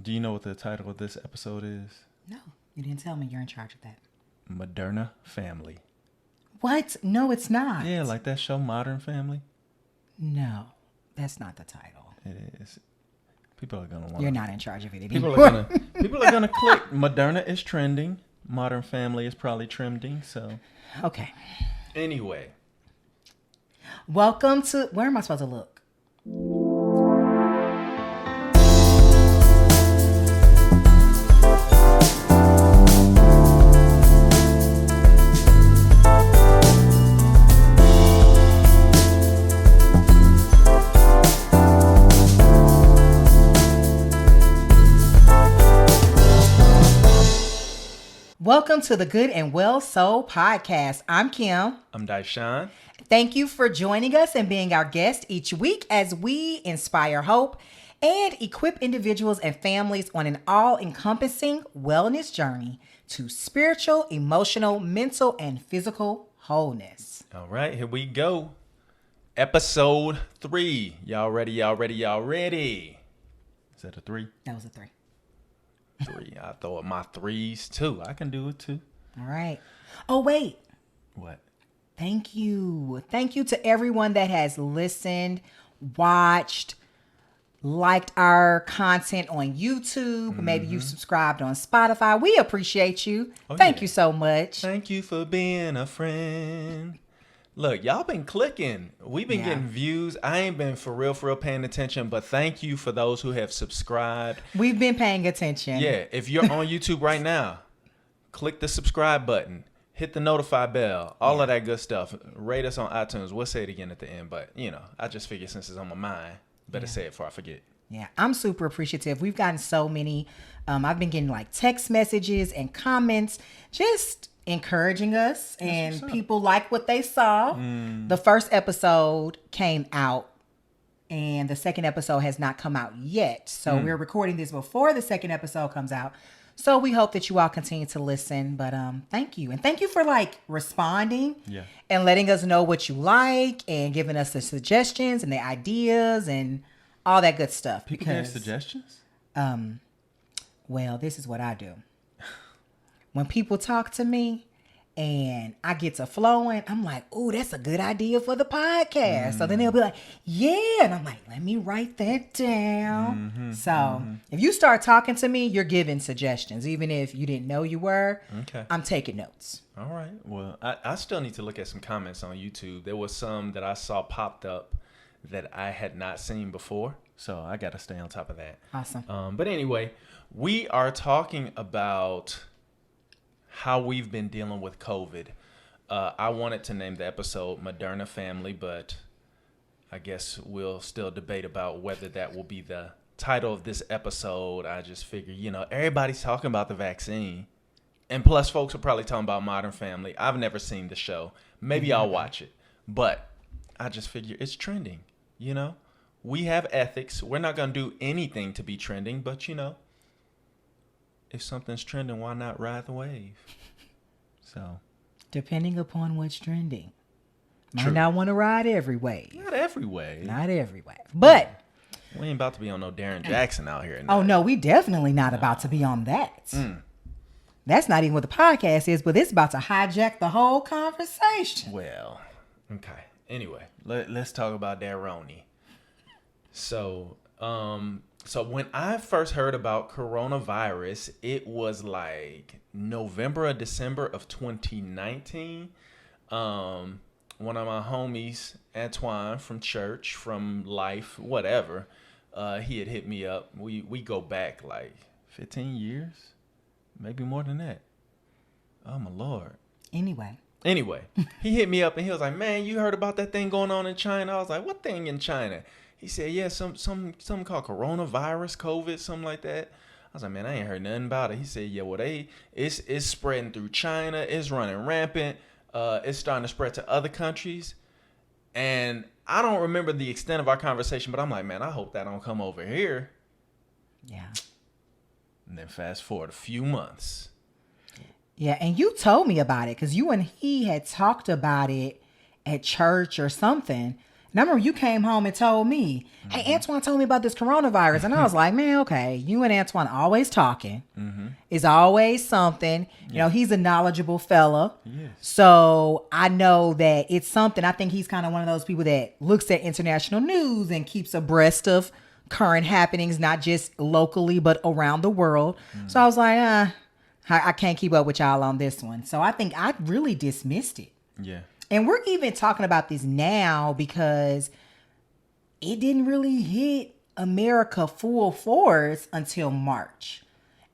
Do you know what the title of this episode is? No, you didn't tell me. You're in charge of that. Moderna Family. What? No, it's not. Yeah, like that show Modern Family. No, that's not the title. It is. People are gonna want. You're not in charge of it People anymore. people are gonna click. Moderna is trending. Modern Family is probably trending. So. Okay. Anyway. Welcome to. Where am I supposed to look? Welcome to the Good and Well Soul podcast. I'm Kim. I'm Dishon. Thank you for joining us and being our guest each week as we inspire hope and equip individuals and families on an all-encompassing wellness journey to spiritual, emotional, mental, and physical wholeness. All right, here we go. Episode 3. Y'all ready? Y'all ready? Y'all ready? Is that a 3? That was a 3. 3. I throw up my 3s too. I can do it too. All right. Oh, wait. What? Thank you. Thank you to everyone that has listened, watched, liked our content on YouTube. Maybe you subscribed on Spotify. We appreciate you. Thank you so much. Thank you for being a friend. Look, y'all been clicking. We've been getting views. I ain't been for real paying attention, but thank you for those who have subscribed. We've been paying attention. Yeah, if you're on YouTube right now, click the subscribe button, hit the notify bell, all of that good stuff. Rate us on iTunes. We'll say it again at the end, but I just figured since it's on my mind, better say it before I forget. Yeah, I'm super appreciative. We've gotten so many. I've been getting like text messages and comments, just encouraging us, and people like what they saw. The first episode came out and the second episode has not come out yet. So we're recording this before the second episode comes out. So we hope that you all continue to listen. But thank you. And thank you for responding and letting us know what you like and giving us the suggestions and the ideas and all that good stuff. People have suggestions? Well, this is what I do. When people talk to me and I get to flowing, I'm like, oh, that's a good idea for the podcast. So then they'll be like, yeah. And I'm like, let me write that down. If you start talking to me, you're giving suggestions. Even if you didn't know you were, I'm taking notes. All right. Well, I still need to look at some comments on YouTube. There was some that I saw popped up that I had not seen before. So I got to stay on top of that. Awesome. But anyway, we are talking about how we've been dealing with COVID. I wanted to name the episode Moderna Family, but I guess we'll still debate about whether that will be the title of this episode. I just figure, everybody's talking about the vaccine. And plus, folks are probably talking about Modern Family. I've never seen the show. Maybe I'll watch it. But I just figure it's trending, We have ethics. We're not going to do anything to be trending, but, if something's trending, why not ride the wave? So, depending upon what's trending. Might not want to ride every wave. Not every wave. Not every wave. But we ain't about to be on no Darren Jackson out here. Oh, no, we definitely not about to be on that. That's not even what the podcast is, but it's about to hijack the whole conversation. Well, okay. Anyway, let's talk about Daroni. So when I first heard about coronavirus, it was like November or December of 2019. One of my homies, Antoine from church, from life, whatever, he had hit me up. We go back like 15 years, maybe more than that. Oh, my Lord. Anyway, he hit me up and he was like, man, you heard about that thing going on in China? I was like, what thing in China? He said, yeah, something called coronavirus, COVID, something like that. I was like, man, I ain't heard nothing about it. He said, yeah, well, it's spreading through China. It's running rampant. It's starting to spread to other countries. And I don't remember the extent of our conversation, but I'm like, man, I hope that don't come over here. Yeah. And then fast forward a few months. Yeah, and you told me about it because you and he had talked about it at church or something. And I remember you came home and told me, hey, Antoine told me about this coronavirus. And I was like, man, okay, you and Antoine always talking. It's always something. You know, he's a knowledgeable fella. Yes. So I know that it's something. I think he's kind of one of those people that looks at international news and keeps abreast of current happenings, not just locally, but around the world. So I was like, I can't keep up with y'all on this one. So I think I really dismissed it. Yeah. And we're even talking about this now because it didn't really hit America full force until March.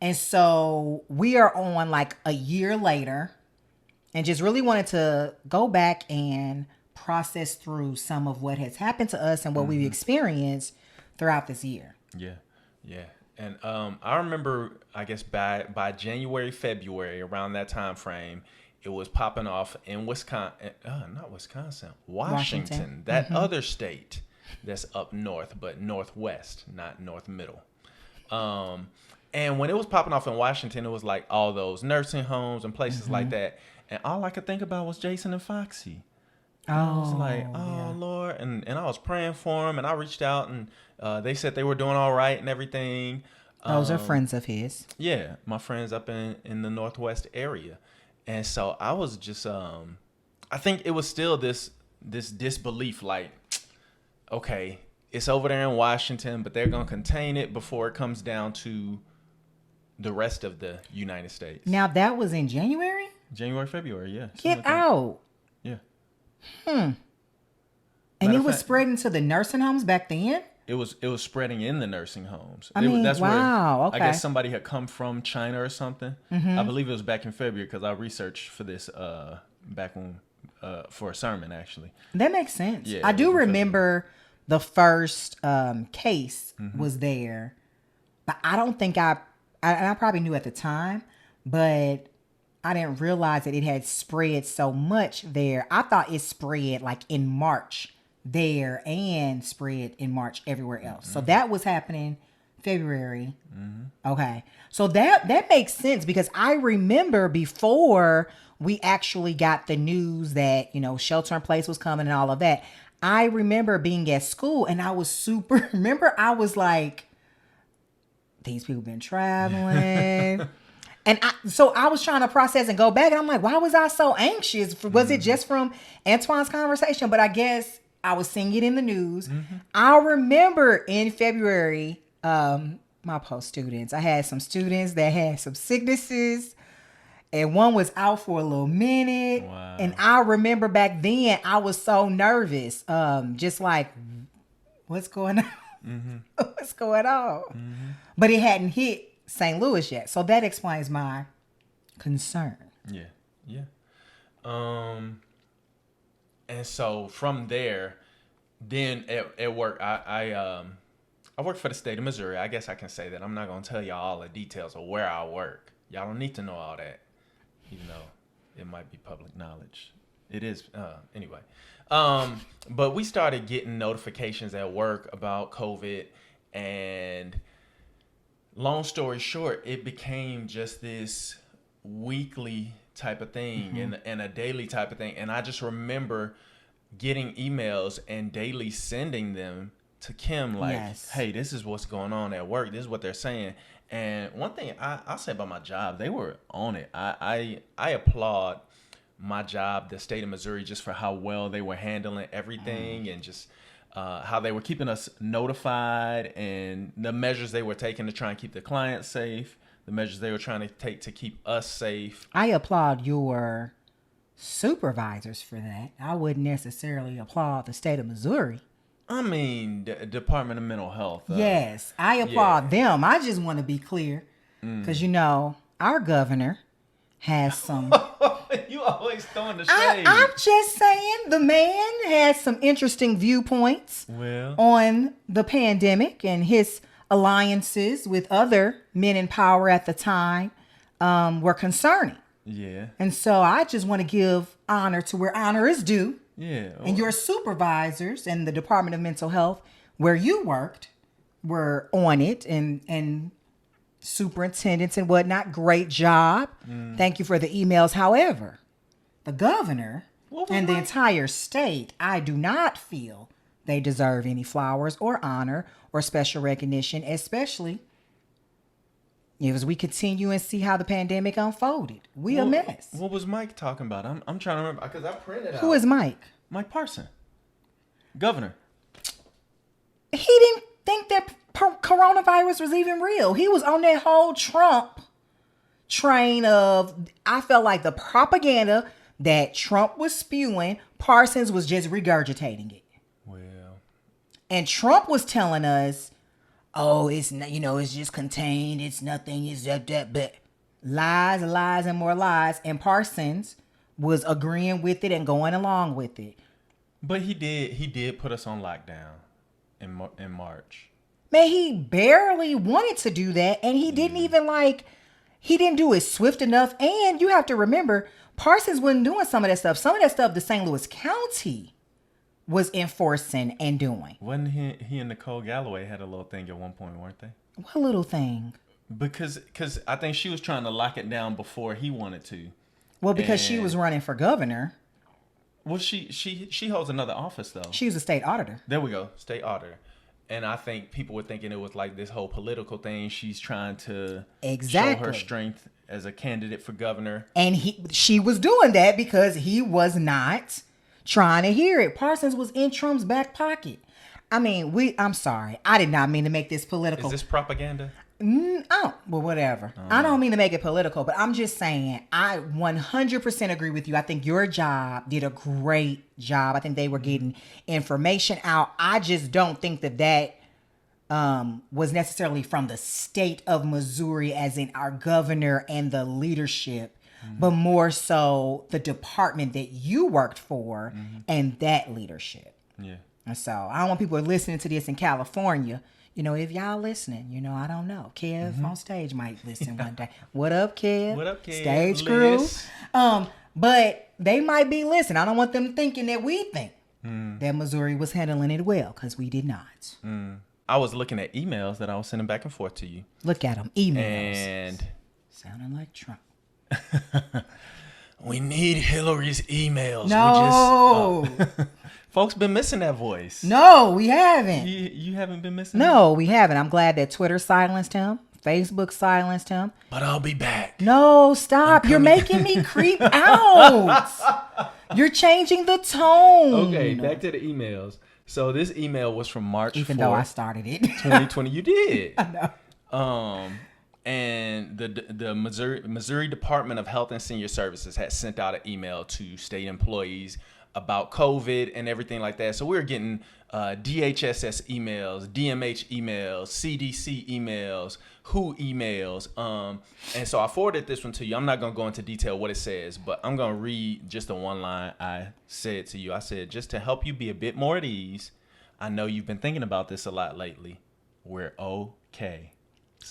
And so we are on like a year later and just really wanted to go back and process through some of what has happened to us and what we've experienced throughout this year. Yeah. Yeah. And I remember, I guess by January, February, around that time frame, it was popping off in Wisconsin, not Wisconsin, Washington. That other state that's up north, but northwest, not north middle. And when it was popping off in Washington, it was like all those nursing homes and places like that. And all I could think about was Jason and Foxy. And I was like, oh, Lord. And I was praying for him, and I reached out, and they said they were doing all right and everything. Those are friends of his. Yeah, my friends up in the Northwest area. And so I was just, I think it was still this disbelief, like, okay, it's over there in Washington, but they're going to contain it before it comes down to the rest of the United States. Now, that was in January? January, February, yeah. Get like out. Yeah. And Matter it of was fact, spreading to the nursing homes back then? It was spreading in the nursing homes. I mean, that's wow, where okay. I guess somebody had come from China or something. I believe it was back in February because I researched for this back when for a sermon actually. That makes sense. Yeah, I do it was in remember the first case was there, but I don't think I probably knew at the time, but I didn't realize that it had spread so much there. I thought it spread like in March there and spread in March everywhere else. So that was happening February. Okay. So that makes sense because I remember before we actually got the news that, you know, shelter in place was coming and all of that. I remember being at school and I was I was like, these people been traveling. And so I was trying to process and go back and I'm like, why was I so anxious? Was it just from Antoine's conversation? But I guess I was seeing it in the news. I remember in February, my post students, I had some students that had some sicknesses and one was out for a little minute. Wow. And I remember back then I was so nervous. Just like, what's going on? What's going on? But it hadn't hit St. Louis yet. So that explains my concern. Yeah. Yeah. And so from there, then at work, I work for the state of Missouri. I guess I can say that. I'm not going to tell y'all all the details of where I work. Y'all don't need to know all that, even though it might be public knowledge. It is, anyway. But we started getting notifications at work about COVID, and long story short, it became just this weekly type of thing and a daily type of thing. And I just remember getting emails and daily sending them to Kim like, hey, this is what's going on at work. This is what they're saying. And one thing I'll say about my job, they were on it. I applaud my job, the state of Missouri, just for how well they were handling everything and just how they were keeping us notified and the measures they were taking to try and keep the clients safe, the measures they were trying to take to keep us safe. I applaud your supervisors for that. I wouldn't necessarily applaud the state of Missouri. I mean, the Department of Mental Health. Yes, I applaud them. I just want to be clear because, you know, our governor has some... You always throwing the shade. I'm just saying the man has some interesting viewpoints on the pandemic and his alliances with other men in power at the time were concerning. Yeah. And so I just want to give honor to where honor is due. Yeah. And your supervisors and the Department of Mental Health where you worked were on it and superintendents and whatnot. Great job. Thank you for the emails. However, the governor and the entire state, I do not feel they deserve any flowers or honor or special recognition, especially as we continue and see how the pandemic unfolded. We a mess. What was Mike talking about? I'm trying to remember because I printed out. Who is Mike? Mike Parson, governor. He didn't think that coronavirus was even real. He was on that whole Trump train of, I felt like the propaganda that Trump was spewing, Parsons was just regurgitating it. Well. And Trump was telling us, oh, it's not, it's just contained. It's nothing. It's that. But lies, lies, and more lies. And Parsons was agreeing with it and going along with it. But he did put us on lockdown in March. Man, he barely wanted to do that. And he didn't even he didn't do it swift enough. And you have to remember, Parsons wasn't doing some of that stuff. Some of that stuff the St. Louis County was enforcing and doing. Wasn't he and Nicole Galloway had a little thing at one point, weren't they? What little thing? Because I think she was trying to lock it down before he wanted to. Well, because she was running for governor. Well, she holds another office though. She was a state auditor. There we go, state auditor. And I think people were thinking it was like this whole political thing. She's trying to show her strength as a candidate for governor. And she was doing that because he was not trying to hear it. Parsons was in Trump's back pocket. I mean, I'm sorry. I did not mean to make this political. Is this propaganda? Well, whatever. I don't mean to make it political, but I'm just saying I 100% agree with you. I think your job did a great job. I think they were getting information out. I just don't think that was necessarily from the state of Missouri, as in our governor and the leadership, but more so the department that you worked for and that leadership. Yeah. And so I don't want people listening to this in California. If y'all listening, I don't know. Kev on stage might listen one day. What up, Kev? What up, Kev? Stage crew. But they might be listening. I don't want them thinking that we think that Missouri was handling it well, because we did not. I was looking at emails that I was sending back and forth to you. Look at them. Emails. And sounding like Trump. We need Hillary's emails. No. Folks been missing that voice. No, we haven't. You haven't been missing No, we haven't. I'm glad that Twitter silenced him. Facebook silenced him. But I'll be back. No, stop. You're making me creep out. You're changing the tone. Okay, back to the emails. So this email was from March Even 4th, though I started it. 2020. You did. I know. And the Missouri Department of Health and Senior Services had sent out an email to state employees about COVID and everything like that. So we were getting DHSS emails, DMH emails, CDC emails, WHO emails. And so I forwarded this one to you. I'm not going to go into detail what it says, but I'm going to read just the one line I said to you. I said, just to help you be a bit more at ease, I know you've been thinking about this a lot lately. We're okay.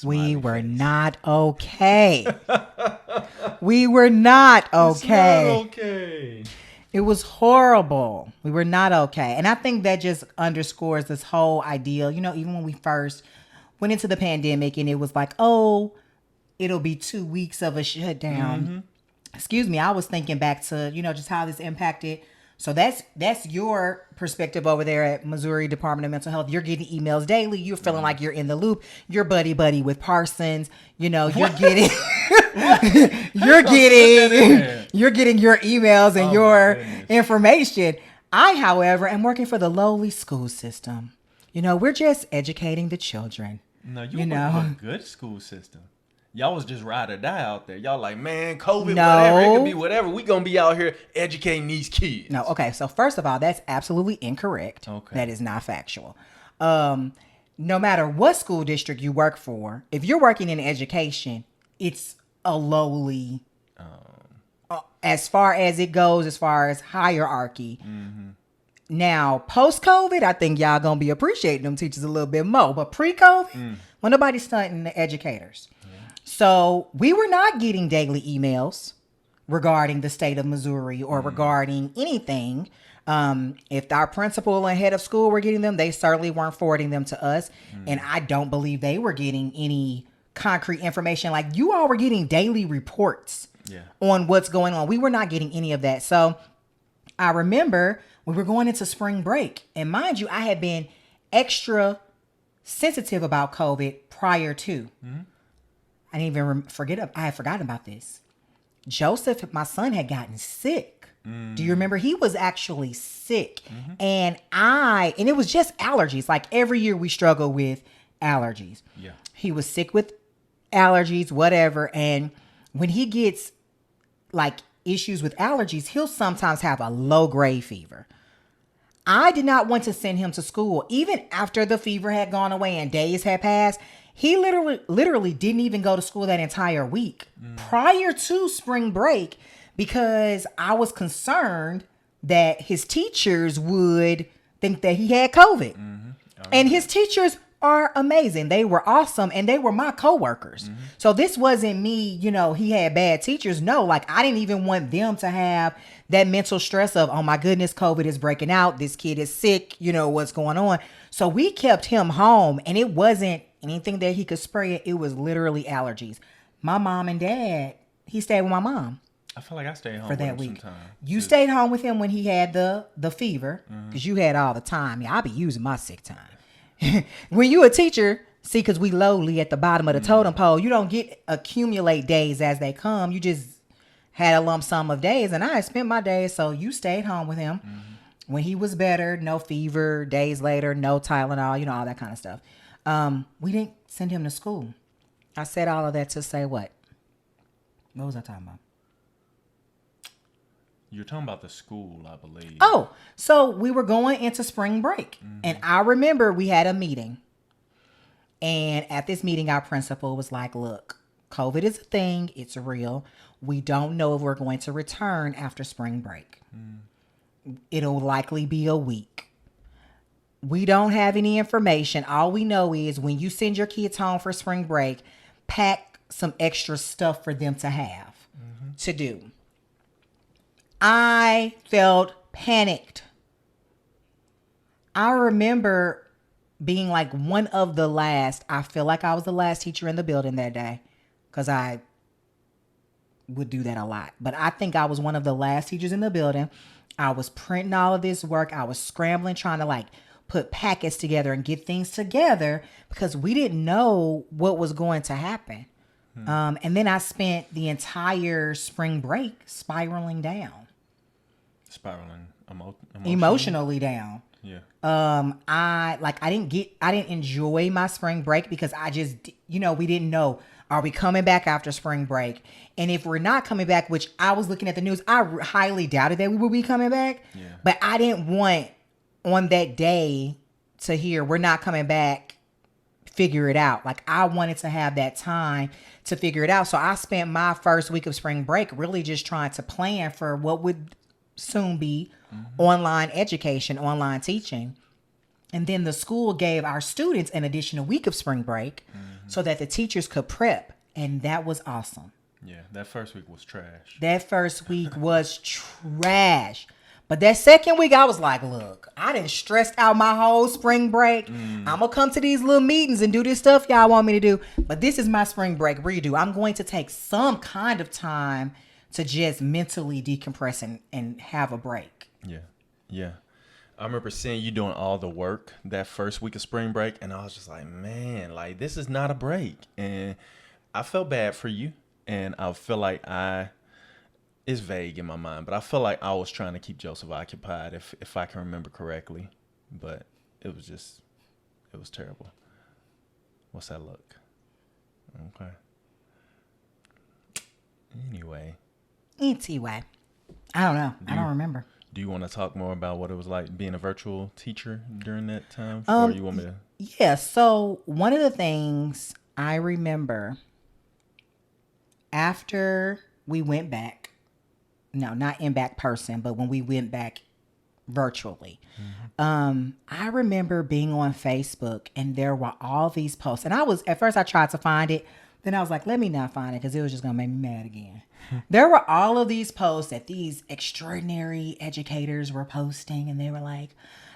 We were not okay. We were not okay. It's not okay. It was horrible. We were not okay. And I think that just underscores this whole idea. Even when we first went into the pandemic and it was like, oh, it'll be 2 weeks of a shutdown. Excuse me. I was thinking back to, just how this impacted. So that's your perspective over there at Missouri Department of Mental Health. You're getting emails daily. You're feeling like you're in the loop. You're buddy with Parsons. You're getting you're getting your emails and your information. I, however, am working for the lowly school system. We're just educating the children. No, you work for a good school system. Y'all was just ride or die out there. Y'all like, man, COVID, whatever. It could be whatever. We going to be out here educating these kids. No, okay. So first of all, that's absolutely incorrect. Okay. That is not factual. No matter what school district you work for, if you're working in education, it's a lowly, as far as it goes, as far as hierarchy. Now, post-COVID, I think y'all going to be appreciating them teachers a little bit more. But pre-COVID, well, nobody's stunting the educators. So we were not getting daily emails regarding the state of Missouri or regarding anything. If our principal and head of school were getting them, they certainly weren't forwarding them to us. And I don't believe they were getting any concrete information. Like, you all were getting daily reports on what's going on. We were not getting any of that. So I remember we were going into spring break. And mind you, I had been extra sensitive about COVID prior to. I didn't even I had forgotten about this. Joseph, my son, had gotten sick. Do you remember? He was actually sick. And it was just allergies. Like every year we struggle with allergies. Yeah. He was sick with allergies, whatever. And when he gets like issues with allergies, he'll sometimes have a low grade fever. I did not want to send him to school. Even after the fever had gone away and days had passed, he literally didn't even go to school that entire week prior to spring break because I was concerned that his teachers would think that he had COVID. And his teachers are amazing. They were awesome and they were my coworkers. So this wasn't me, he had bad teachers. No, like I didn't even want them to have that mental stress of, oh my goodness, COVID is breaking out. This kid is sick. What's going on? So we kept him home and it wasn't anything that he could spray. It was literally allergies. My mom and dad, he stayed with my mom. I feel like I stayed home for that with week. him sometime. You stayed home with him when he had the fever because you had all the time. Yeah, I be using my sick time. When you a teacher, see, because we lowly at the bottom of the totem pole, you don't accumulate days as they come. You just had a lump sum of days, and I spent my days, so you stayed home with him. When he was better, no fever, days later, no Tylenol, all that kind of stuff. We didn't send him to school. I said all of that to say what? What was I talking about? You're talking about the school, I believe. Oh, so we were going into spring break. And I remember we had a meeting. And at this meeting, our principal was like, look, COVID is a thing. It's real. We don't know if we're going to return after spring break. It'll likely be a week. We don't have any information. All we know is when you send your kids home for spring break, pack some extra stuff for them to have to do. I felt panicked. I remember being like one of the last. I feel like I was the last teacher in the building that day because I would do that a lot. But I think I was one of the last teachers in the building. I was printing all of this work. I was scrambling, trying to like put packets together and get things together because we didn't know what was going to happen. And then I spent the entire spring break spiraling down. Spiraling emotionally down. Yeah. I didn't enjoy my spring break because I just, we didn't know, are we coming back after spring break? And if we're not coming back, which I was looking at the news, I highly doubted that we would be coming back. Yeah. But I didn't want on that day to hear we're not coming back, figure it out. Like I wanted to have that time to figure it out. So I spent my first week of spring break really just trying to plan for what would soon be online education, online teaching. And then the school gave our students an additional week of spring break so that the teachers could prep. And that was awesome. Yeah, that first week was trash. That first week was trash. But that second week, I was like, look, I done stressed out my whole spring break. I'm going to come to these little meetings and do this stuff y'all want me to do. But this is my spring break redo. I'm going to take some kind of time to just mentally decompress and have a break. Yeah. Yeah. I remember seeing you doing all the work that first week of spring break. And I was just like, man, like this is not a break. And I felt bad for you. And I feel like it's vague in my mind, but I feel like I was trying to keep Joseph occupied if I can remember correctly. But it was terrible. What's that look? Okay. Anyway. I don't know. I don't remember. Do you want to talk more about what it was like being a virtual teacher during that time? Or you want me to? Yeah. So one of the things I remember after we went back, no, not in back person, but when we went back virtually, I remember being on Facebook and there were all these posts. And at first I tried to find it. Then I was like, let me not find it because it was just going to make me mad again. There were all of these posts that these extraordinary educators were posting. And they were like,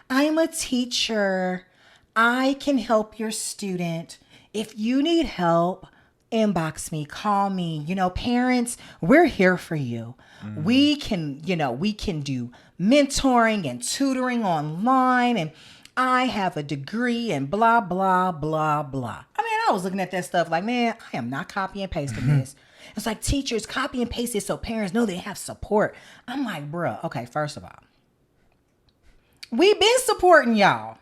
I'm a teacher. I can help your student. If you need help, inbox me, call me. Parents, we're here for you. We can do mentoring and tutoring online, and I have a degree and blah, blah, blah, blah. I mean, I was looking at that stuff like, man, I am not copy and pasting this. It's like, teachers copy and paste it so parents know they have support. I'm like, bruh, okay, first of all, we've been supporting y'all.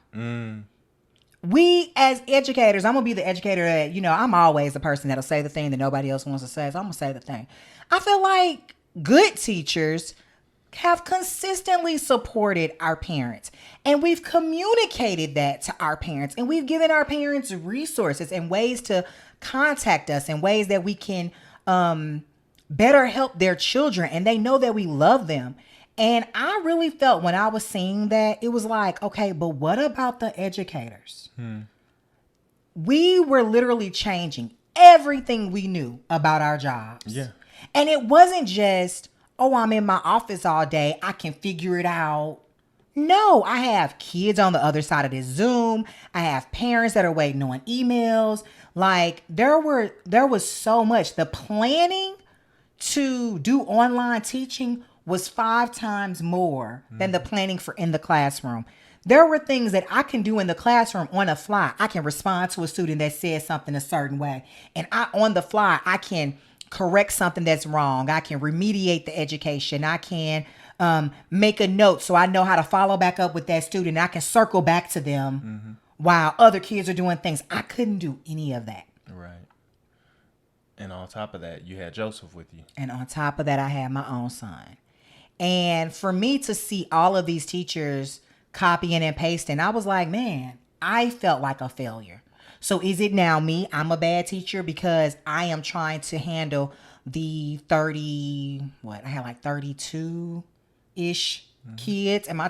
We as educators, I'm going to be the educator that, I'm always the person that'll say the thing that nobody else wants to say. So I'm going to say the thing. I feel like good teachers have consistently supported our parents, and we've communicated that to our parents, and we've given our parents resources and ways to contact us and ways that we can better help their children, and they know that we love them. And I really felt when I was seeing that, it was like, okay, but what about the educators? We were literally changing everything we knew about our jobs. Yeah. And it wasn't just, oh, I'm in my office all day, I can figure it out. No, I have kids on the other side of this Zoom. I have parents that are waiting on emails. Like there was so much. The planning to do online teaching was 5 times more than the planning for in the classroom. There were things that I can do in the classroom on the fly. I can respond to a student that says something a certain way. And on the fly, I can correct something that's wrong. I can remediate the education. I can make a note so I know how to follow back up with that student. I can circle back to them while other kids are doing things. I couldn't do any of that. Right. And on top of that, you had Joseph with you. And on top of that, I had my own son. And for me to see all of these teachers copying and pasting, I was like, man, I felt like a failure. So is it now me? I'm a bad teacher because I am trying to handle the 32-ish kids. Am I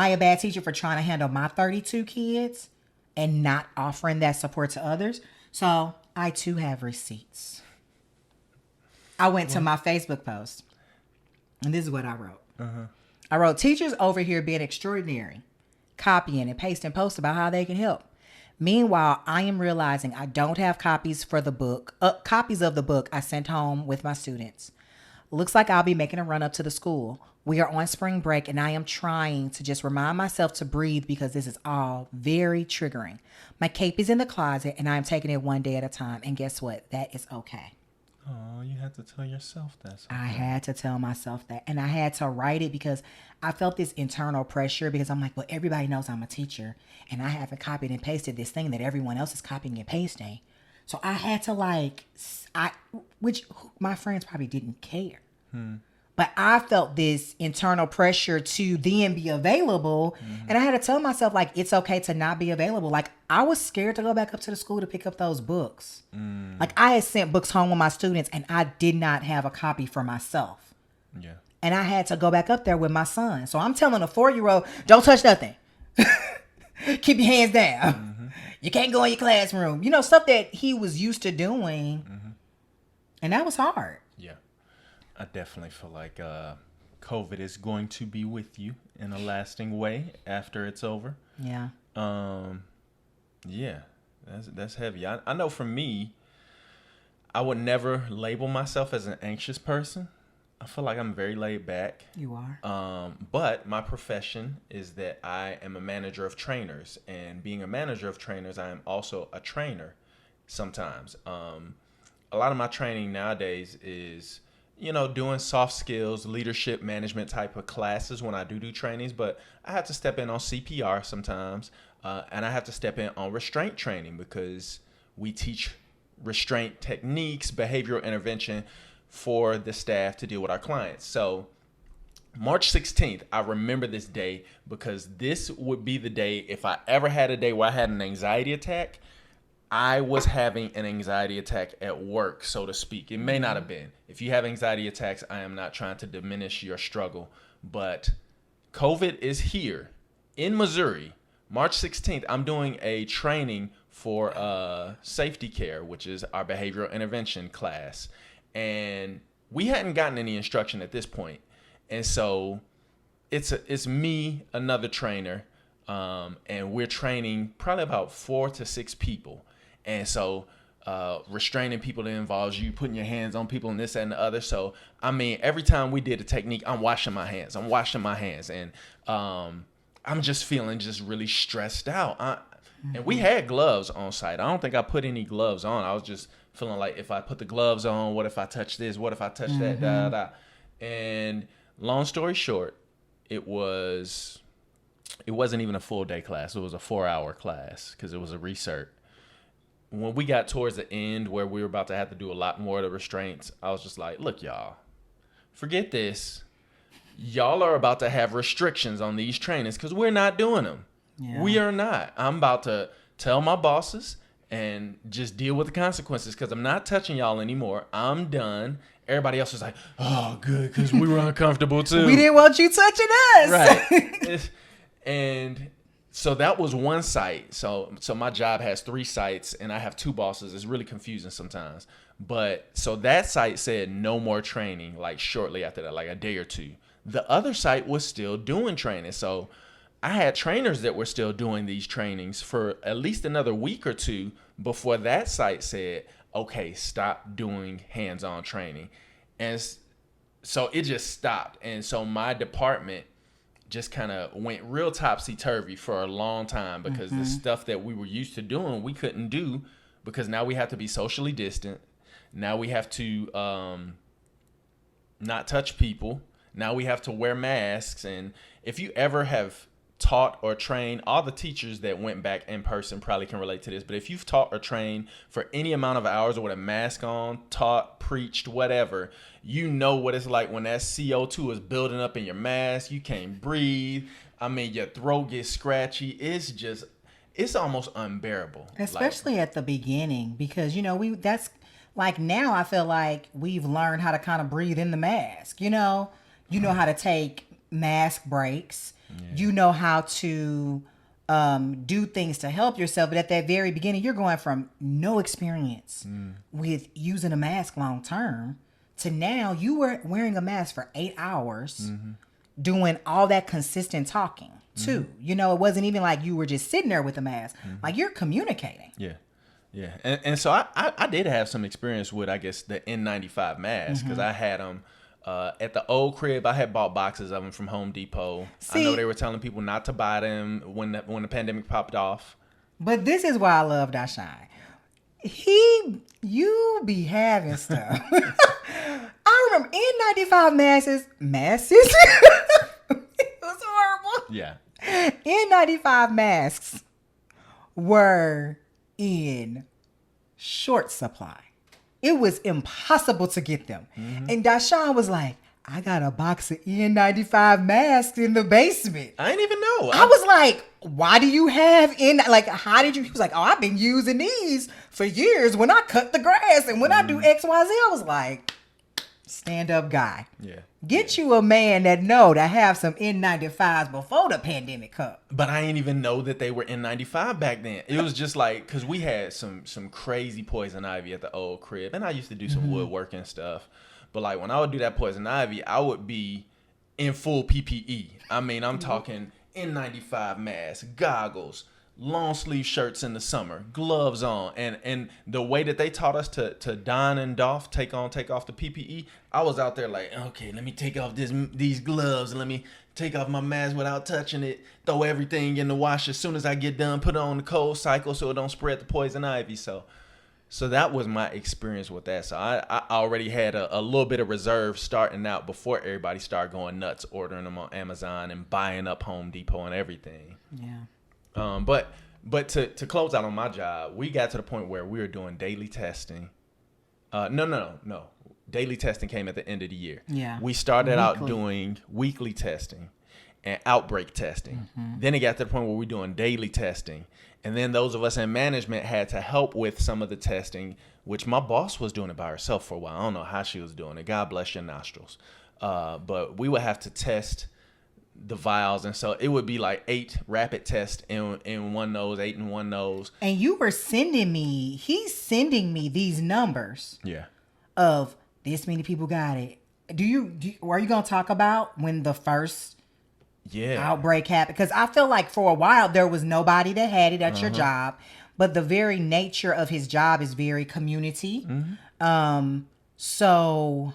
a bad teacher for trying to handle my 32 kids and not offering that support to others? So I too have receipts. I went to my Facebook post, and this is what I wrote. I wrote, teachers over here being extraordinary, copying and pasting posts about how they can help. Meanwhile, I am realizing I don't have copies of the book I sent home with my students. Looks like I'll be making a run up to the school. We are on spring break, and I am trying to just remind myself to breathe because this is all very triggering. My cape is in the closet, and I am taking it one day at a time. And guess what? That is okay. Oh, you had to tell yourself that. I had to tell myself that. And I had to write it because I felt this internal pressure because I'm like, well, everybody knows I'm a teacher and I haven't copied and pasted this thing that everyone else is copying and pasting. So I had to which my friends probably didn't care. But I felt this internal pressure to then be available. And I had to tell myself, like, it's okay to not be available. Like, I was scared to go back up to the school to pick up those books. Like, I had sent books home with my students, and I did not have a copy for myself. Yeah. And I had to go back up there with my son. So I'm telling a 4-year-old, don't touch nothing. Keep your hands down. You can't go in your classroom. Stuff that he was used to doing. And that was hard. Yeah. I definitely feel like COVID is going to be with you in a lasting way after it's over. Yeah. Yeah, that's heavy. I know for me, I would never label myself as an anxious person. I feel like I'm very laid back. You are. But my profession is that I am a manager of trainers, and being a manager of trainers, I am also a trainer sometimes. A lot of my training nowadays is doing soft skills, leadership, management type of classes when I do trainings, but I have to step in on CPR sometimes, and I have to step in on restraint training because we teach restraint techniques, behavioral intervention for the staff to deal with our clients. So March 16th, I remember this day because this would be the day, if I ever had a day where I had an anxiety attack, I was having an anxiety attack at work, so to speak. It may not have been. If you have anxiety attacks, I am not trying to diminish your struggle, but COVID is here in Missouri. March 16th, I'm doing a training for safety care, which is our behavioral intervention class. And we hadn't gotten any instruction at this point. And so it's me, another trainer, and we're training probably about 4 to 6 people. And so restraining people that involves you putting your hands on people and this, that, and the other. So, I mean, every time we did a technique, I'm washing my hands. And I'm just feeling just really stressed out. And we had gloves on site. I don't think I put any gloves on. I was just feeling like, if I put the gloves on, what if I touch this? What if I touch that? Da, da, da. And long story short, it wasn't even a full day class. It was a 4-hour class because it was a recert. When we got towards the end where we were about to have to do a lot more of the restraints, I was just like, look, y'all, forget this. Y'all are about to have restrictions on these trainings because we're not doing them. Yeah. We are not. I'm about to tell my bosses and just deal with the consequences because I'm not touching y'all anymore. I'm done. Everybody else was like, oh, good, because we were uncomfortable too. We didn't want you touching us. Right. And so that was one site. So my job has 3 sites and I have 2 bosses. It's really confusing sometimes. But so that site said no more training, like shortly after that, like a day or 2. The other site was still doing training. So I had trainers that were still doing these trainings for at least another week or 2 before that site said, okay, stop doing hands-on training. And so it just stopped. And so my department just kind of went real topsy-turvy for a long time because the stuff that we were used to doing, we couldn't do because now we have to be socially distant. Now we have to not touch people. Now we have to wear masks. And if you ever have taught or trained, all the teachers that went back in person probably can relate to this, but if you've taught or trained for any amount of hours with a mask on, taught, preached, whatever, you know what it's like when that CO2 is building up in your mask. You can't breathe. I mean, your throat gets scratchy. It's almost unbearable. Especially at the beginning, because, that's like, now I feel like we've learned how to kind of breathe in the mask, you know how to take mask breaks. Yeah. You know how to do things to help yourself. But at that very beginning, you're going from no experience with using a mask long term to now you were wearing a mask for 8 hours, doing all that consistent talking too. It wasn't even like you were just sitting there with a mask. Like, you're communicating. Yeah. Yeah. And so I did have some experience with, I guess, the N95 mask because I had them. At the old crib, I had bought boxes of them from Home Depot. I know they were telling people not to buy them when the pandemic popped off. But this is why I love Dishon. You be having stuff. I remember N95 masks. It was horrible. Yeah. N95 masks were in short supply. It was impossible to get them. And Dishon was like, I got a box of N95 masks in the basement. I didn't even know. I was like, why do you have how did you? He was like, oh, I've been using these for years when I cut the grass and when I do XYZ. I was like, stand up guy. Yeah. Get you a man that know to have some N95s before the pandemic come. But I didn't even know that they were N95 back then. It was just like, because we had some crazy poison ivy at the old crib. And I used to do some woodworking and stuff. But like when I would do that poison ivy, I would be in full PPE. I mean, I'm talking N95 mask, goggles, long sleeve shirts in the summer, gloves on, and the way that they taught us to don and doff, take off the PPE, I was out there like, okay, let me take off these gloves and let me take off my mask without touching it, throw everything in the wash as soon as I get done, put it on the cold cycle so it don't spread the poison ivy. So that was my experience with that. So I already had a little bit of reserve starting out before everybody started going nuts, ordering them on Amazon and buying up Home Depot and everything. Yeah. But to close out on my job, we got to the point where we were doing daily testing. No. Daily testing came at the end of the year. Yeah. We started out doing weekly testing and outbreak testing. Then it got to the point where we're doing daily testing. And then those of us in management had to help with some of the testing, which my boss was doing it by herself for a while. I don't know how she was doing it. God bless your nostrils. But we would have to test the vials, and so it would be like 8 rapid tests in one nose, 8 in one nose. And you were sending me these numbers. Yeah. Of this many people got it. Are you gonna talk about when the first outbreak happened? Because I feel like for a while there was nobody that had it at your job, but the very nature of his job is very community. So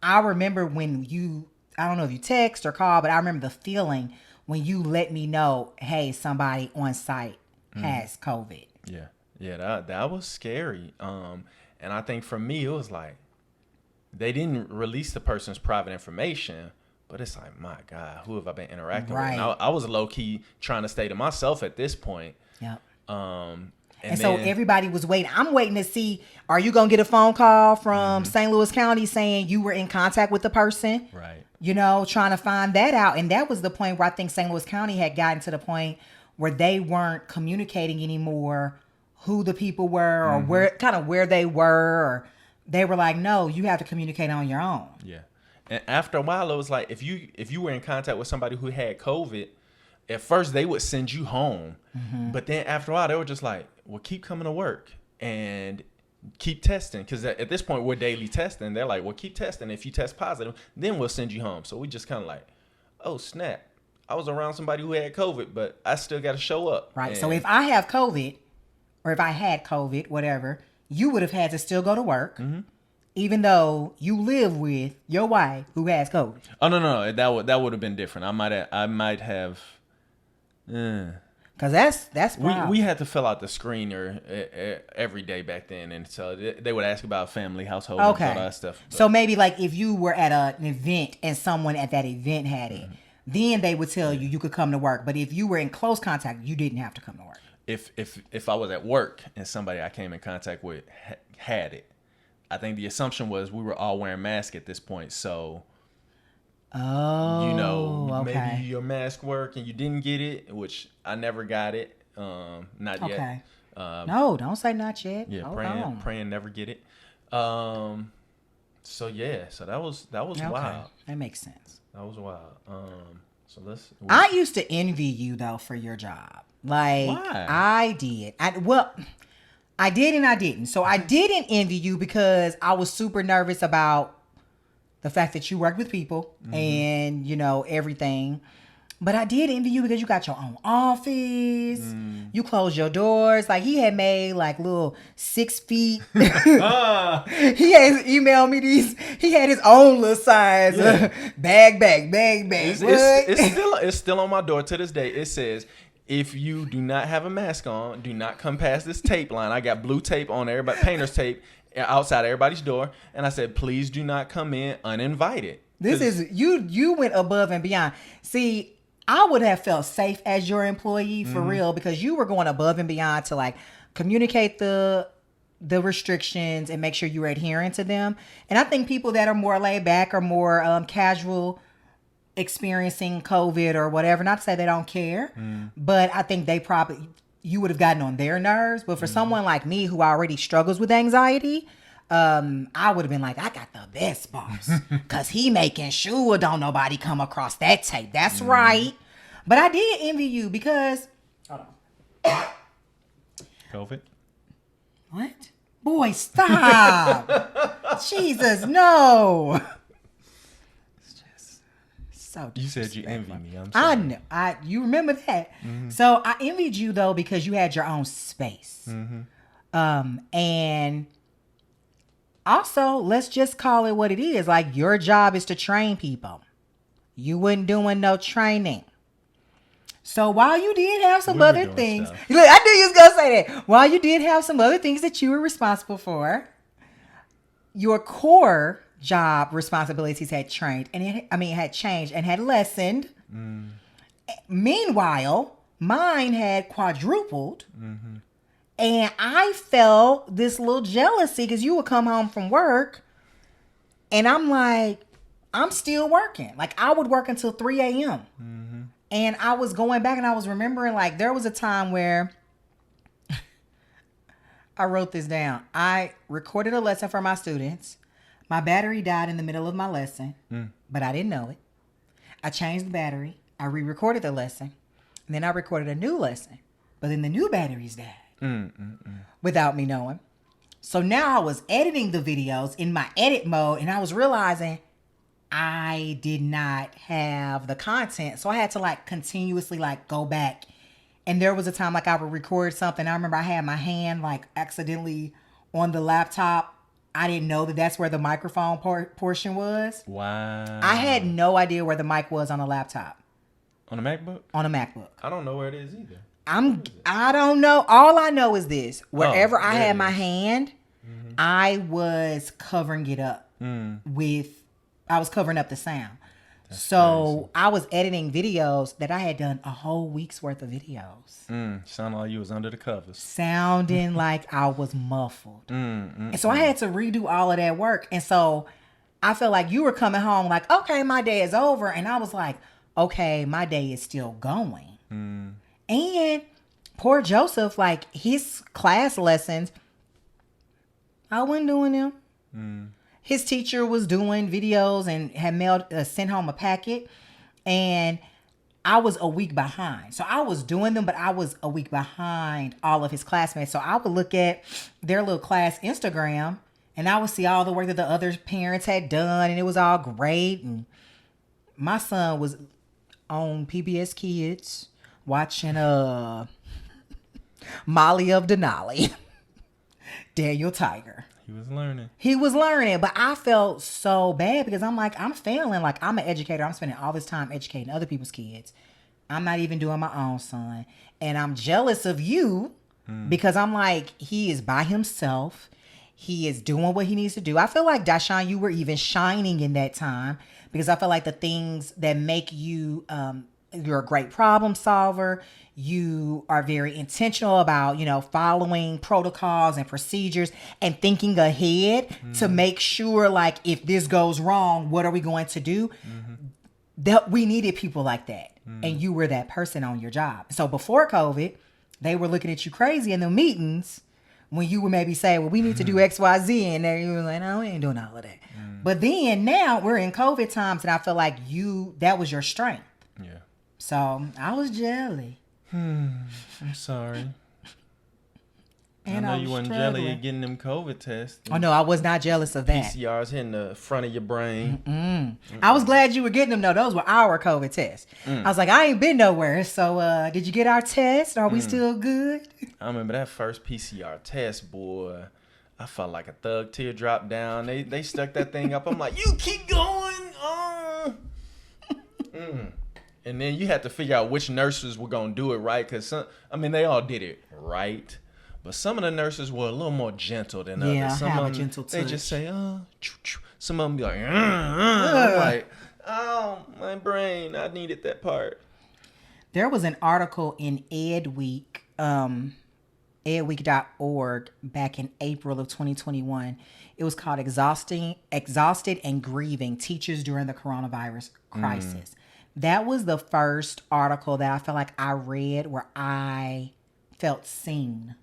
I remember when I don't know if you text or call, but I remember the feeling when you let me know, hey, somebody on site has COVID. Yeah, that was scary. And I think for me, it was like, they didn't release the person's private information, but it's like, my God, who have I been interacting with? And I was low key trying to stay to myself at this point. Yep. And so everybody was waiting. I'm waiting to see, are you going to get a phone call from St. Louis County saying you were in contact with the person? Right. You know, trying to find that out. And that was the point where I think St. Louis County had gotten to the point where they weren't communicating anymore who the people were or where they were. Or they were like, no, you have to communicate on your own. Yeah. And after a while, it was like, if you were in contact with somebody who had COVID, at first they would send you home. But then after a while, they were just like, well, keep coming to work and keep testing. Because at this point, we're daily testing. They're like, well, keep testing. If you test positive, then we'll send you home. So we just kind of like, oh, snap. I was around somebody who had COVID, but I still got to show up. Right. So if I have COVID, or if I had COVID, whatever, you would have had to still go to work. Even though you live with your wife who has COVID. Oh, no. That would have been different. I might have. Because that's we had to fill out the screener every day back then, and so they would ask about family, household, and all that stuff. But. So maybe like if you were at an event and someone at that event had it, then they would tell you could come to work. But if you were in close contact, you didn't have to come to work. If I was at work and somebody I came in contact with had it, I think the assumption was we were all wearing masks at this point, so. Maybe your mask worked and you didn't get it, which I never got it. Not yet. No, don't say not yet. Yeah, praying never get it. So that was wild. That makes sense. That was wild. I used to envy you though for your job. Like why? I did. I did and I didn't. So I didn't envy you because I was super nervous about the fact that you work with people and, everything. But I did envy you because you got your own office. You closed your doors. Like, he had made, like, little 6 feet. He had emailed me these. He had his own little size. Bag. It's still on my door to this day. It says, if you do not have a mask on, do not come past this tape line. I got blue tape on everybody, painter's tape. Outside everybody's door, and I said, please do not come in uninvited. This is you went above and beyond. See, I would have felt safe as your employee for real, because you were going above and beyond to like communicate the restrictions and make sure you were adhering to them. And I think people that are more laid back or more casual experiencing COVID or whatever, not to say they don't care, but I think you would have gotten on their nerves. But for someone like me who already struggles with anxiety, I would have been like, I got the best boss because he making sure don't nobody come across that tape. That's right. But I did envy you because... Hold on. COVID? What? Boy, stop. Jesus, no. So you said you envy me. I'm sorry. I know. You remember that. So I envied you though because you had your own space. And also, let's just call it what it is. Like, your job is to train people. You weren't doing no training. So while you did have some other things, look, I knew you was gonna say that. While you did have some other things that you were responsible for, your core job responsibilities had changed and had lessened. Meanwhile, mine had quadrupled. And I felt this little jealousy because you would come home from work and I'm like, I'm still working. Like, I would work until 3 a.m. And I was going back and I was remembering, like, there was a time where I wrote this down. I recorded a lesson for my students. My battery died in the middle of my lesson, but I didn't know it. I changed the battery. I re-recorded the lesson. And then I recorded a new lesson. But then the new batteries died without me knowing. So now I was editing the videos in my edit mode, and I was realizing I did not have the content. So I had to, like, continuously, like, go back And there was a time like I would record something. I remember I had my hand like accidentally on the laptop. I didn't know that that's where the microphone portion was. Wow. I had no idea where the mic was on a laptop. On a MacBook? On a MacBook. I don't know where it is either. I don't know. All I know is this. Wherever I had my hand, I was covering it up I was covering up the sound. That's crazy. I was editing videos that I had done a whole week's worth of videos. Sounded like you was under the covers. Sounding like I was muffled. And so I had to redo all of that work. And so I felt like you were coming home like, okay, my day is over. And I was like, okay, my day is still going. And poor Joseph, like his class lessons, I wasn't doing them. His teacher was doing videos and had sent home a packet, and I was a week behind. So I was doing them, but I was a week behind all of his classmates. So I would look at their little class Instagram, and I would see all the work that the other parents had done, and it was all great. And my son was on PBS Kids watching Molly of Denali, Daniel Tiger. He was learning, but I felt so bad because I'm like, I'm failing. Like, I'm an educator. I'm spending all this time educating other people's kids. I'm not even doing my own son. And I'm jealous of you because I'm like, he is by himself. He is doing what he needs to do. I feel like, Dishon, you were even shining in that time because I feel like the things that make you, you're a great problem solver. You are very intentional about, following protocols and procedures and thinking ahead to make sure, like, if this goes wrong, what are we going to do? That we needed people like that. And you were that person on your job. So before COVID, they were looking at you crazy in the meetings when you would maybe say, well, we need to do X, Y, Z. And then you were like, no, we ain't doing all of that. But then now we're in COVID times and I feel like that was your strength. Yeah. So I was jelly. I'm sorry. And I know you weren't jelly at getting them COVID tests. Oh, no, I was not jealous of that. PCRs hitting the front of your brain. I was glad you were getting them, though. Those were our COVID tests. I was like, I ain't been nowhere. So did you get our test? Are we still good? I remember that first PCR test, boy. I felt like a thug teardrop down. They stuck that thing up. I'm like, you keep going. And then you had to figure out which nurses were going to do it right. Because, they all did it right. But some of the nurses were a little more gentle than others. Yeah, some have of a them, gentle touch. They just say, some of them be like, I'm like, oh, my brain, I needed that part. There was an article in EdWeek, edweek.org, back in April of 2021. It was called Exhausted and Grieving Teachers During the Coronavirus Crisis. That was the first article that I felt like I read where I felt seen.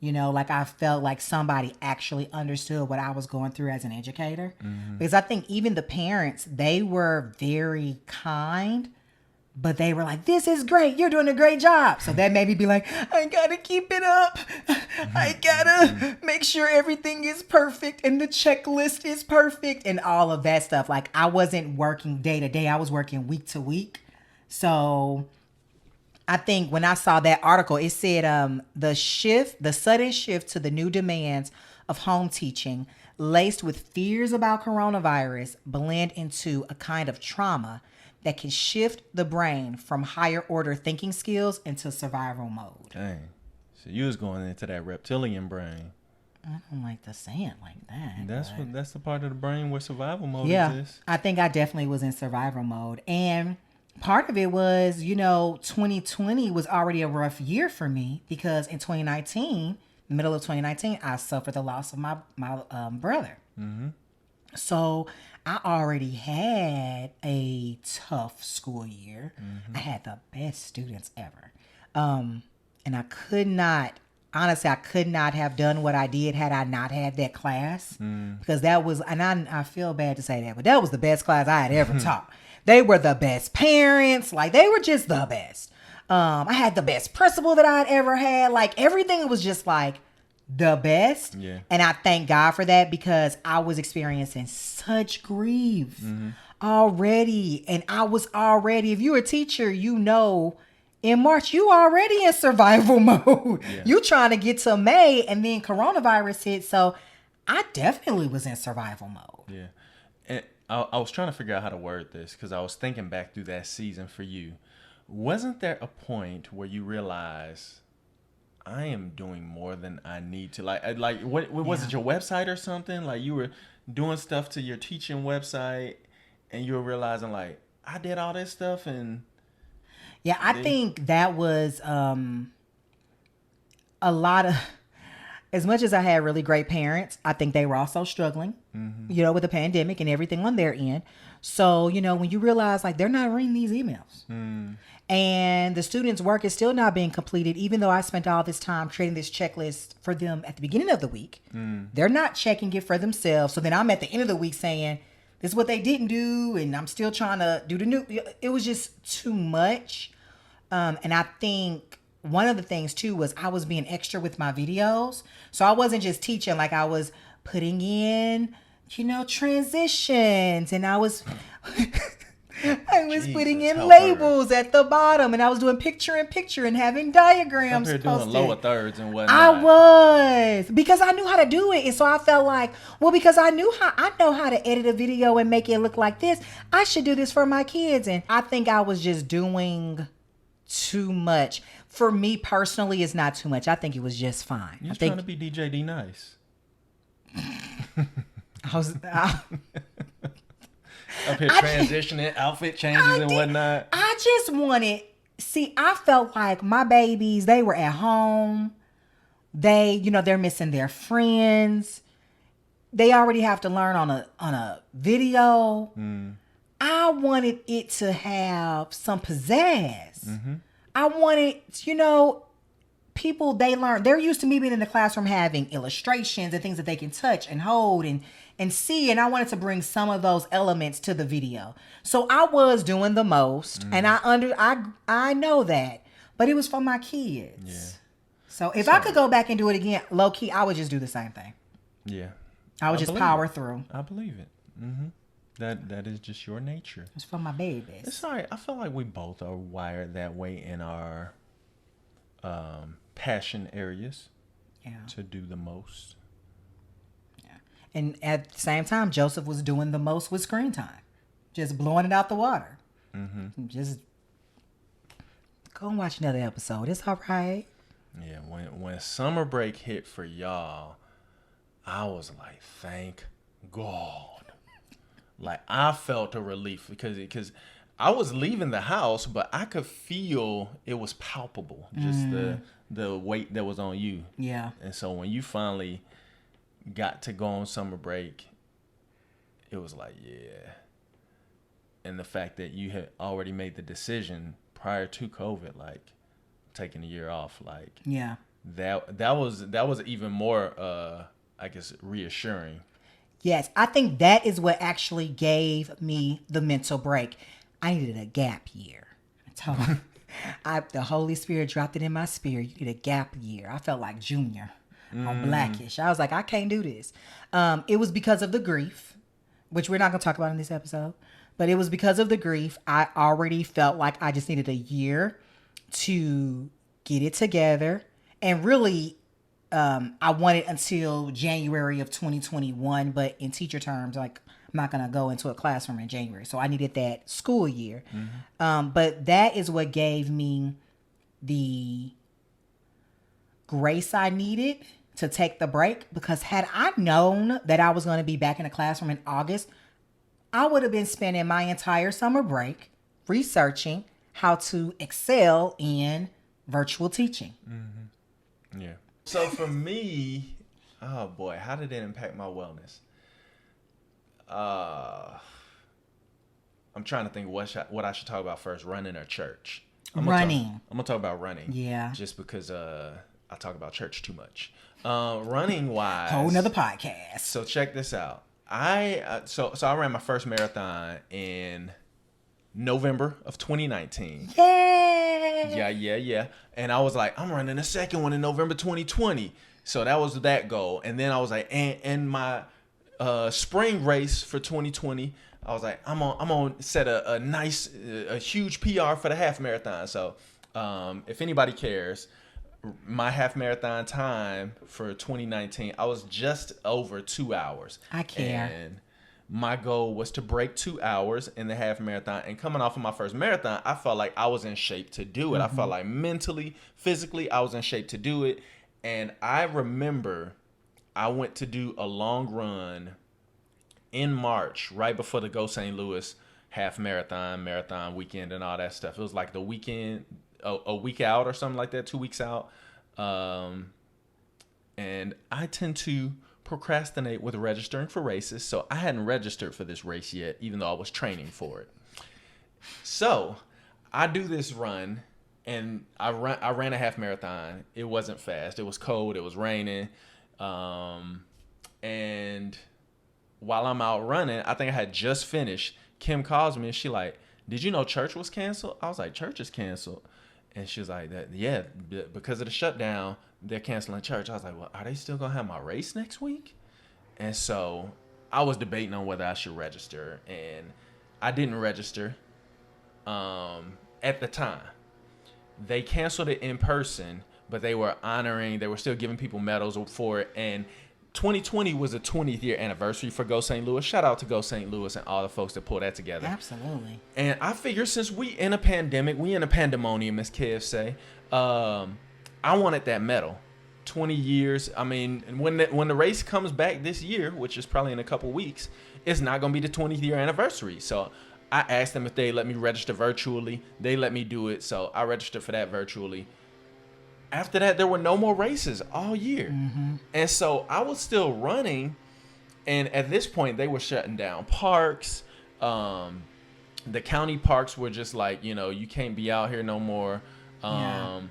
Like I felt like somebody actually understood what I was going through as an educator. Because I think even the parents, they were very kind, but they were like, this is great. You're doing a great job. So that made me be like, I got to keep it up. I got to make sure everything is perfect and the checklist is perfect and all of that stuff. Like I wasn't working day to day. I was working week to week. So I think when I saw that article, it said the sudden shift to the new demands of home teaching laced with fears about coronavirus blend into a kind of trauma that can shift the brain from higher order thinking skills into survival mode. Dang. So you was going into that reptilian brain. I don't like to say it like that. That's the part of the brain where survival mode exists. I think I definitely was in survival mode. And part of it was, 2020 was already a rough year for me because in 2019, middle of 2019, I suffered the loss of my brother. So I already had a tough school year. I had the best students ever. And I could not have done what I did had I not had that class. Because that was, and I feel bad to say that, but that was the best class I had ever taught. They were the best parents. Like, they were just the best. I had the best principal that I'd ever had. Like, everything was just like the best. Yeah. And I thank God for that because I was experiencing such grief already. And I was already, if you're a teacher, in March, you already in survival mode. Yeah. You trying to get to May, and then coronavirus hit. So I definitely was in survival mode. Yeah. And I was trying to figure out how to word this because I was thinking back through that season for you. Wasn't there a point where you realize I am doing more than I need to? Like what was it, your website or something? Like you were doing stuff to your teaching website and you were realizing like I did all this stuff and yeah, I think that was a lot of, as much as I had really great parents, I think they were also struggling, with the pandemic and everything on their end. So, when you realize like they're not reading these emails and the students' work is still not being completed, even though I spent all this time creating this checklist for them at the beginning of the week, they're not checking it for themselves. So then I'm at the end of the week saying, this is what they didn't do. And I'm still trying to do the new, it was just too much. And I think one of the things too was I was being extra with my videos. So I wasn't just teaching, like I was putting in, transitions, and I was putting in labels at the bottom, and I was doing picture in picture and having diagrams posted. Doing lower thirds and whatnot. I was, because I knew how to do it. And so I felt like, well, because I know how to edit a video and make it look like this, I should do this for my kids. And I think I was just doing too much. For me personally, it's not too much. I think it was just fine. You're trying to be DJ D nice. Up here transitioning, outfit changes and whatnot. I just wanted, I felt like my babies, they were at home. They, they're missing their friends. They already have to learn on a video. I wanted it to have some pizzazz. I wanted, people, they're used to me being in the classroom having illustrations and things that they can touch and hold and see. And I wanted to bring some of those elements to the video. So I was doing the most, and I know that, but it was for my kids. Yeah. So if I could go back and do it again, low key, I would just do the same thing. Yeah. I would just power through. I believe it. That is just your nature. It's for my babies. It's all right. I feel like we both are wired that way in our passion areas. Yeah. To do the most. Yeah. And at the same time, Joseph was doing the most with screen time. Just blowing it out the water. Just go and watch another episode. It's all right. Yeah. When summer break hit for y'all, I was like, thank God. Like I felt a relief because I was leaving the house, but I could feel it was palpable, just the weight that was on you. Yeah. And so when you finally got to go on summer break, it was like, yeah. And the fact that you had already made the decision prior to COVID, like taking a year off, like that was even more I guess reassuring. Yes, I think that is what actually gave me the mental break. I needed a gap year. The Holy Spirit dropped it in my spirit. You need a gap year. I felt like Junior on Blackish. I was like, I can't do this. It was because of the grief, which we're not going to talk about in this episode. But it was because of the grief. I already felt like I just needed a year to get it together. And really, I wanted until January of 2021, but in teacher terms, like I'm not going to go into a classroom in January. So I needed that school year. But that is what gave me the grace I needed to take the break, because had I known that I was going to be back in the classroom in August, I would have been spending my entire summer break researching how to excel in virtual teaching. Yeah. So for me, oh boy, how did it impact my wellness? I'm trying to think what I should talk about first, running or church. I'm gonna talk about running. Yeah. Just because I talk about church too much. Running wise, whole nother podcast. So check this out. I ran my first marathon in November of 2019. Yeah. And I was like, I'm running a second one in November 2020. So that was that goal. And then I was like, and my spring race for 2020, I was like, I'm on set a nice, a huge PR for the half marathon. So if anybody cares, my half marathon time for 2019, I was just over 2 hours. I care. And my goal was to break 2 hours in the half marathon. And coming off of my first marathon, I felt like I was in shape to do it. I felt like mentally, physically, I was in shape to do it. And I remember I went to do a long run in March, right before the Go St. Louis half marathon weekend and all that stuff. It was like the weekend, a week out or something like that, 2 weeks out. And I tend to procrastinate with registering for races, so I hadn't registered for this race yet, even though I was training for it. So I do this run, and I ran a half marathon. It wasn't fast. It was cold. It was raining. And while I'm out running, I think I had just finished. Kim calls me and she like, "Did you know church was canceled?" I was like, "Church is canceled?" And she was like, "Yeah, because of the shutdown, they're canceling church." I was like, "Well, are they still gonna have my race next week?" And so I was debating on whether I should register, and I didn't register at the time. They canceled it in person, but they were still giving people medals for it. And 2020 was the 20th year anniversary for Go St. Louis. Shout out to Go St. Louis and all the folks that pulled that together. Absolutely. And I figure since we in a pandemic, we in a pandemonium, as Kev say, I wanted that medal. 20 years. I mean, when the race comes back this year, which is probably in a couple weeks, it's not going to be the 20th year anniversary. So I asked them if they let me register virtually. They let me do it. So I registered for that virtually. After that, there were no more races all year. And so I was still running. And at this point, they were shutting down parks. The county parks were just like, you can't be out here no more. And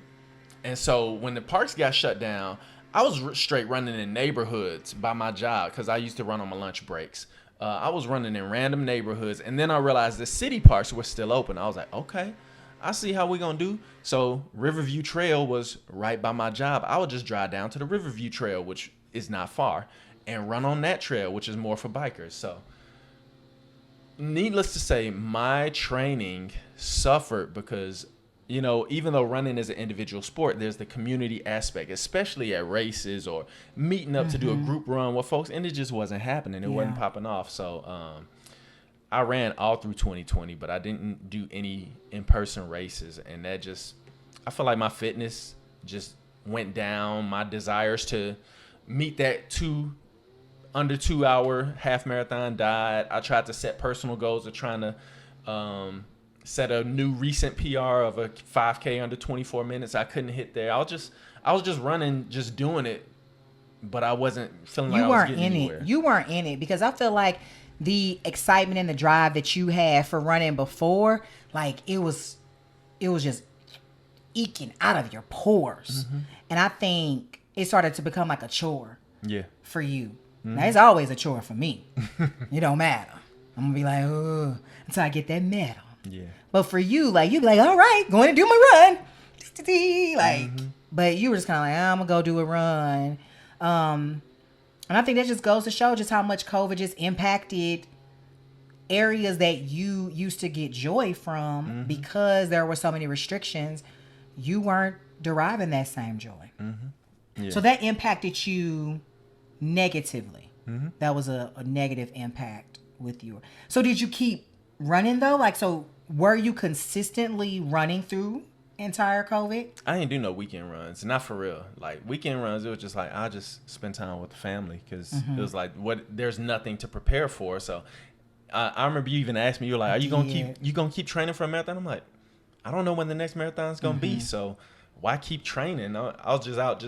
so when the parks got shut down, I was straight running in neighborhoods by my job because I used to run on my lunch breaks. I was running in random neighborhoods. And then I realized the city parks were still open. I was like, okay, I see how we're going to do. So Riverview Trail was right by my job. I would just drive down to the Riverview Trail, which is not far, and run on that trail, which is more for bikers. So needless to say, my training suffered because, even though running is an individual sport, there's the community aspect, especially at races or meeting up to do a group run with folks, and it just wasn't happening. It wasn't popping off. So I ran all through 2020, but I didn't do any in-person races, and that I feel like my fitness just went down. My desires to meet that under 2 hour half marathon died. I tried to set personal goals of trying to set a new recent PR of a 5K under 24 minutes. I couldn't hit there. I was just running, just doing it, but I wasn't feeling like I was getting anywhere. You weren't in it because I feel like the excitement and the drive that you had for running before, like it was just eking out of your pores. And I think it started to become like a chore for you. Now, it's always a chore for me. It don't matter. I'm gonna be like, oh, until I get that medal. Yeah. But for you, like you be like, all right, going to do my run. Like, but you were just kind of like, I'm gonna go do a run. And I think that just goes to show just how much COVID just impacted areas that you used to get joy from because there were so many restrictions. You weren't deriving that same joy. Yeah. So that impacted you negatively. That was a negative impact with you. So did you keep running though? Like, so were you consistently running through entire COVID? I didn't do no weekend runs, not for real. Like weekend runs, it was just like I just spend time with the family because it was like there's nothing to prepare for. So I remember you even asked me, you're like, "Are you gonna keep training for a marathon?" I'm like, I don't know when the next marathon's gonna be, so why keep training? I was just out,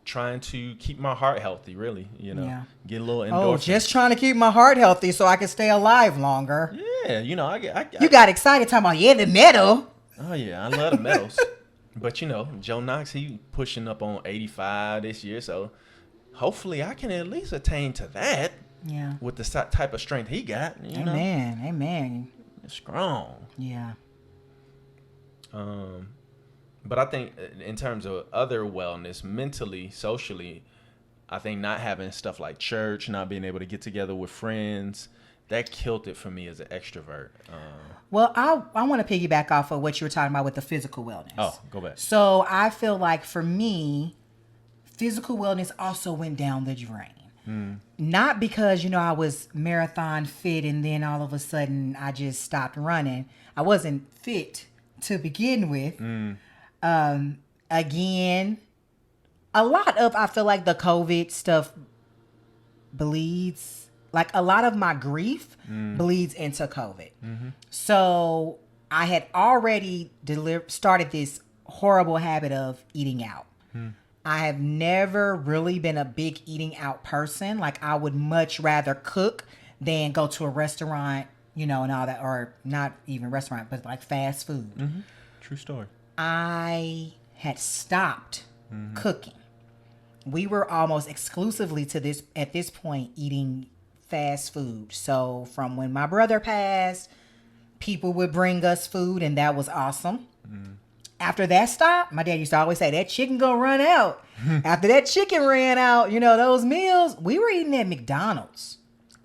trying to keep my heart healthy, really. Get a little endorphin. Oh, just trying to keep my heart healthy so I can stay alive longer. Yeah, you got excited talking about the medal. Oh yeah, I love the medals. But Joe Knox, he pushing up on 85 this year, so hopefully I can at least attain to that. Yeah. With the type of strength he got. Amen. It's strong. Yeah. But I think in terms of other wellness, mentally, socially, I think not having stuff like church, not being able to get together with friends, that killed it for me as an extrovert. Well, I want to piggyback off of what you were talking about with the physical wellness. Oh, go back. So I feel like for me, physical wellness also went down the drain. Not because, I was marathon fit and then all of a sudden I just stopped running. I wasn't fit to begin with. Again, a lot of, I feel like the COVID stuff bleeds. Like a lot of my grief bleeds into COVID. So I had already started this horrible habit of eating out. I have never really been a big eating out person. Like I would much rather cook than go to a restaurant, and all that, or not even restaurant, but like fast food. True story. I had stopped cooking. We were almost exclusively at this point eating fast food. So from when my brother passed, people would bring us food and that was awesome. After that stopped, my dad used to always say, that chicken gonna run out. After that chicken ran out, those meals, we were eating at McDonald's.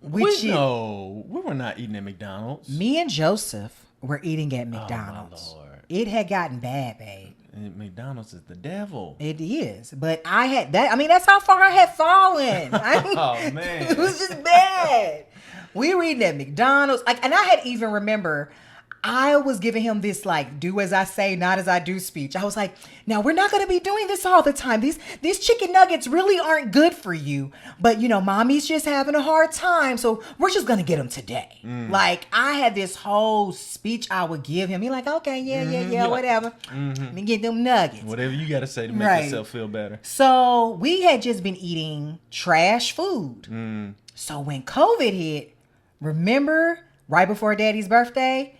We were not eating at McDonald's. Me and Joseph were eating at McDonald's. Oh, my Lord. It had gotten bad, babe. And McDonald's is the devil. It is. But I had that. I mean, that's how far I had fallen. Oh, man. It was just bad. We were eating at McDonald's. And I had even remember, I was giving him this do as I say, not as I do speech. I was like, now we're not going to be doing this all the time. These chicken nuggets really aren't good for you. But, mommy's just having a hard time. So we're just going to get them today. I had this whole speech I would give him. He's like, okay, yeah, whatever. Let me get them nuggets. Whatever you got to say to make yourself feel better. So we had just been eating trash food. So when COVID hit, remember right before Daddy's birthday,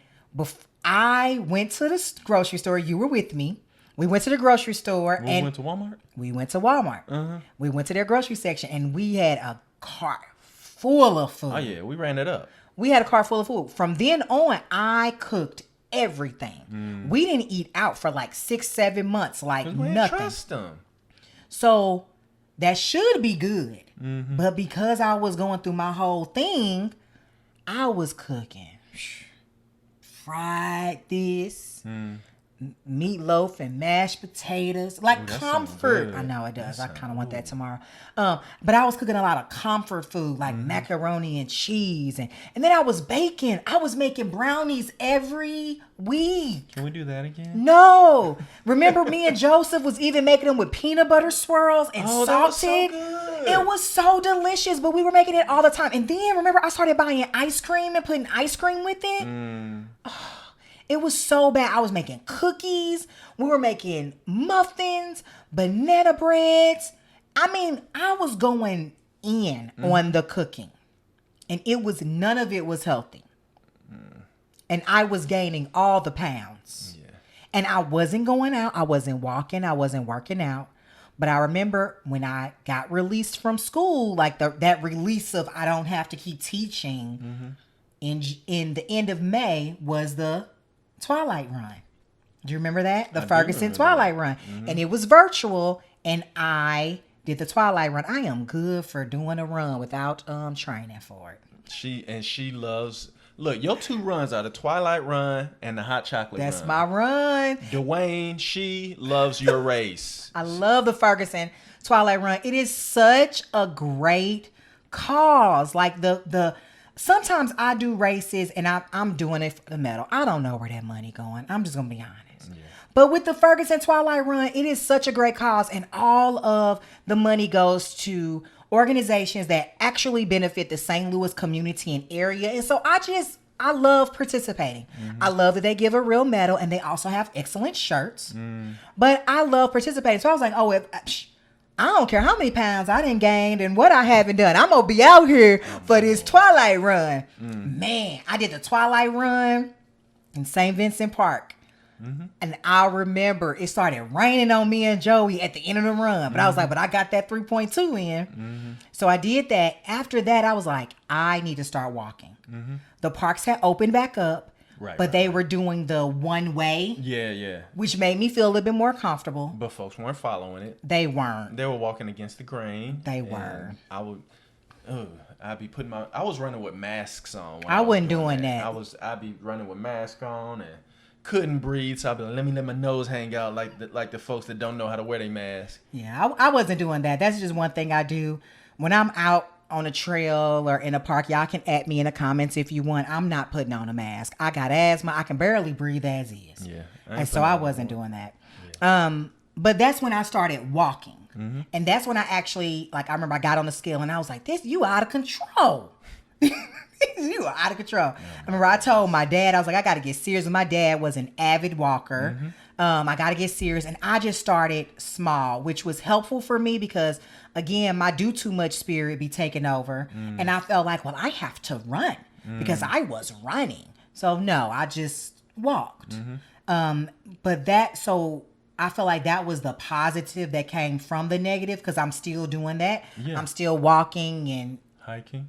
I went to the grocery store. You were with me. We went to the grocery store. We went to Walmart? We went to Walmart. We went to their grocery section and we had a cart full of food. Oh, yeah. We ran it up. We had a cart full of food. From then on, I cooked everything. We didn't eat out for 6-7 months, nothing. Trust them. So that should be good. But because I was going through my whole thing, I was cooking. Fried this, meatloaf and mashed potatoes, comfort. I know it does. I kind of want that tomorrow. But I was cooking a lot of comfort food, like macaroni and cheese, and then I was baking. I was making brownies every week. Can we do that again? No. Remember, me and Joseph was even making them with peanut butter swirls and salted. That was so good. It was so delicious, but we were making it all the time. And then remember, I started buying ice cream and putting ice cream with it. Oh, it was so bad. I was making cookies. We were making muffins, banana breads. I mean, I was going in on the cooking. And none of it was healthy. And I was gaining all the pounds. Yeah. And I wasn't going out. I wasn't walking. I wasn't working out. But I remember when I got released from school, that release of I don't have to keep teaching. In the end of May was the Twilight Run. Do you remember that? The Ferguson Twilight Run. And it was virtual. And I did the Twilight Run. I am good for doing a run without training for it. She loves. Look, your two runs are the Twilight Run and the Hot Chocolate Run. That's my run. Dwayne, she loves your race. I love the Ferguson Twilight Run. It is such a great cause. Sometimes I do races and I'm doing it for the medal. I don't know where that money going. I'm just going to be honest. Yeah. But with the Ferguson Twilight Run, it is such a great cause. And all of the money goes to organizations that actually benefit the St. Louis community and area. And so I love participating. I love that they give a real medal and they also have excellent shirts. But I love participating. So I was like, I don't care how many pounds I done gained and what I haven't done. I'm going to be out here for this Twilight Run. Man, I did the Twilight Run in St. Vincent Park. And I remember it started raining on me and Joey at the end of the run. But I was like, but I got that 3.2 in. So I did that. After that, I was like, I need to start walking. The parks had opened back up. But they were doing the one way. Yeah. Which made me feel a little bit more comfortable. But folks weren't following it. They weren't. They were walking against the grain. They were. I'd be I was running with masks on. When I was wasn't doing that. I'd be running with mask on and couldn't breathe. So I'd be like, let my nose hang out like the folks that don't know how to wear their mask. Yeah, I wasn't doing that. That's just one thing I do when I'm out on a trail or in a park. Y'all can at me in the comments if you want. I'm not putting on a mask. I got asthma. I can barely breathe as is. Yeah. And so I wasn't doing that. Yeah. But that's when I started walking. Mm-hmm. And that's when I actually, like, I remember I got on the scale and I was like, you out of control. You are out of control. I remember I told my dad, I was like, I got to get serious. And my dad was an avid walker. Mm-hmm. I got to get serious. And I just started small, which was helpful for me because, again, my do too much spirit be taking over. Mm. And I felt like, well, I have to run because I was running. So, no, I just walked. Mm-hmm. So I feel like that was the positive that came from the negative because I'm still doing that. Yeah. I'm still walking and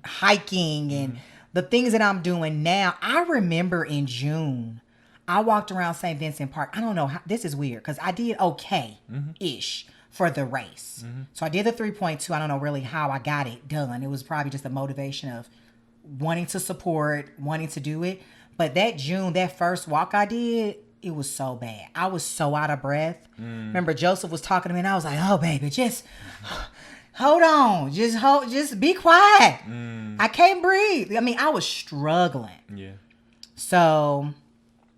hiking and the things that I'm doing now. I remember in June, I walked around St. Vincent Park. I don't know how, this is weird because I did okay-ish for the race. Mm-hmm. So I did the 3.2. I don't know really how I got it done. It was probably just a motivation of wanting to support, wanting to do it. But that June, that first walk I did, it was so bad. I was so out of breath. Remember Joseph was talking to me and I was like, oh baby, just hold on. Just be quiet. I can't breathe. I mean, I was struggling. Yeah. So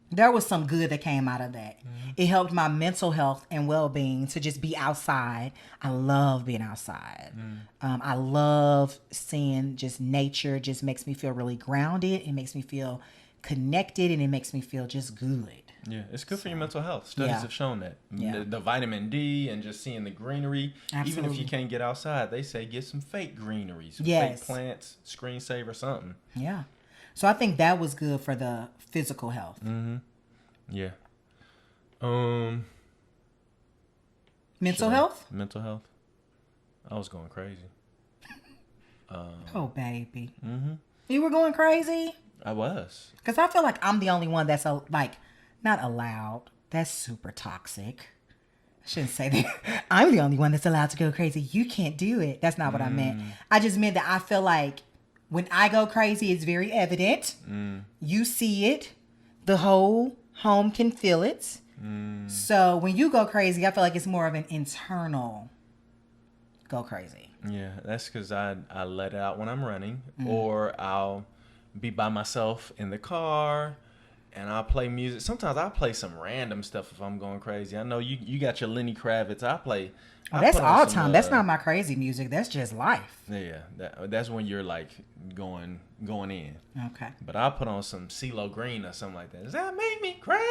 there was some good that came out of that. It helped my mental health and well-being to just be outside. I love being outside. I love seeing just nature. Just makes me feel really grounded. It makes me feel connected and it makes me feel just good. Yeah, it's good for your mental health. Studies have shown that. Yeah. The vitamin D and just seeing the greenery. Absolutely. Even if you can't get outside, they say get some fake greenery, some fake plants, screensaver, something. Yeah. So I think that was good for the physical health. Mm-hmm. Yeah. Mental health? Mental health. I was going crazy. Oh, baby. Mm-hmm. You were going crazy? I was. Because I feel like I'm the only one that's not allowed. That's super toxic. I shouldn't say that. I'm the only one that's allowed to go crazy. You can't do it. That's not what I meant. I just meant that I feel like when I go crazy, it's very evident. You see it. The whole home can feel it. So when you go crazy, I feel like it's more of an internal go crazy. Yeah, that's because I let it out when I'm running, or I'll be by myself in the car and I'll play music. Sometimes I'll play some random stuff if I'm going crazy. I know you got your Lenny Kravitz. I play. Oh, that's all time. That's not my crazy music. That's just life. Yeah, that's when you're like going in. Okay. But I'll put on some CeeLo Green or something like that. Does that make me crazy?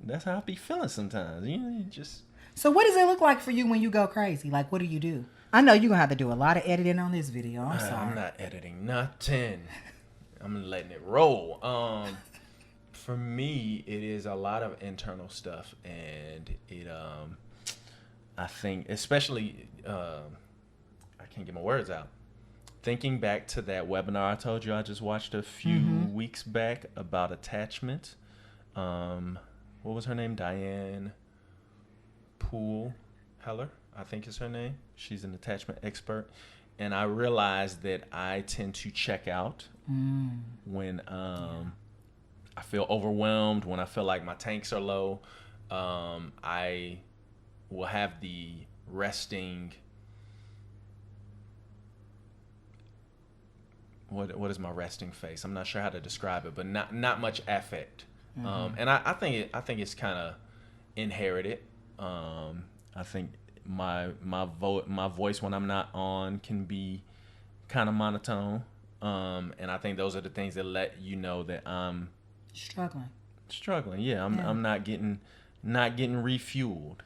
That's how I be feeling sometimes. Just. So what does it look like for you when you go crazy? Like, what do you do? I know you're going to have to do a lot of editing on this video. I'm sorry. I'm not editing nothing. I'm letting it roll. For me, it is a lot of internal stuff. And it, I think, especially, I can't get my words out. Thinking back to that webinar I told you I just watched a few weeks back about attachment. What was her name? Diane Poole Heller, I think is her name. She's an attachment expert. And I realized that I tend to check out when I feel overwhelmed, when I feel like my tanks are low. I will have the resting. What is my resting face? I'm not sure how to describe it, but not much affect. And I think it's kind of inherited. I think my voice when I'm not on can be kind of monotone. And I think those are the things that let you know that I'm struggling. Yeah, I'm not getting refueled.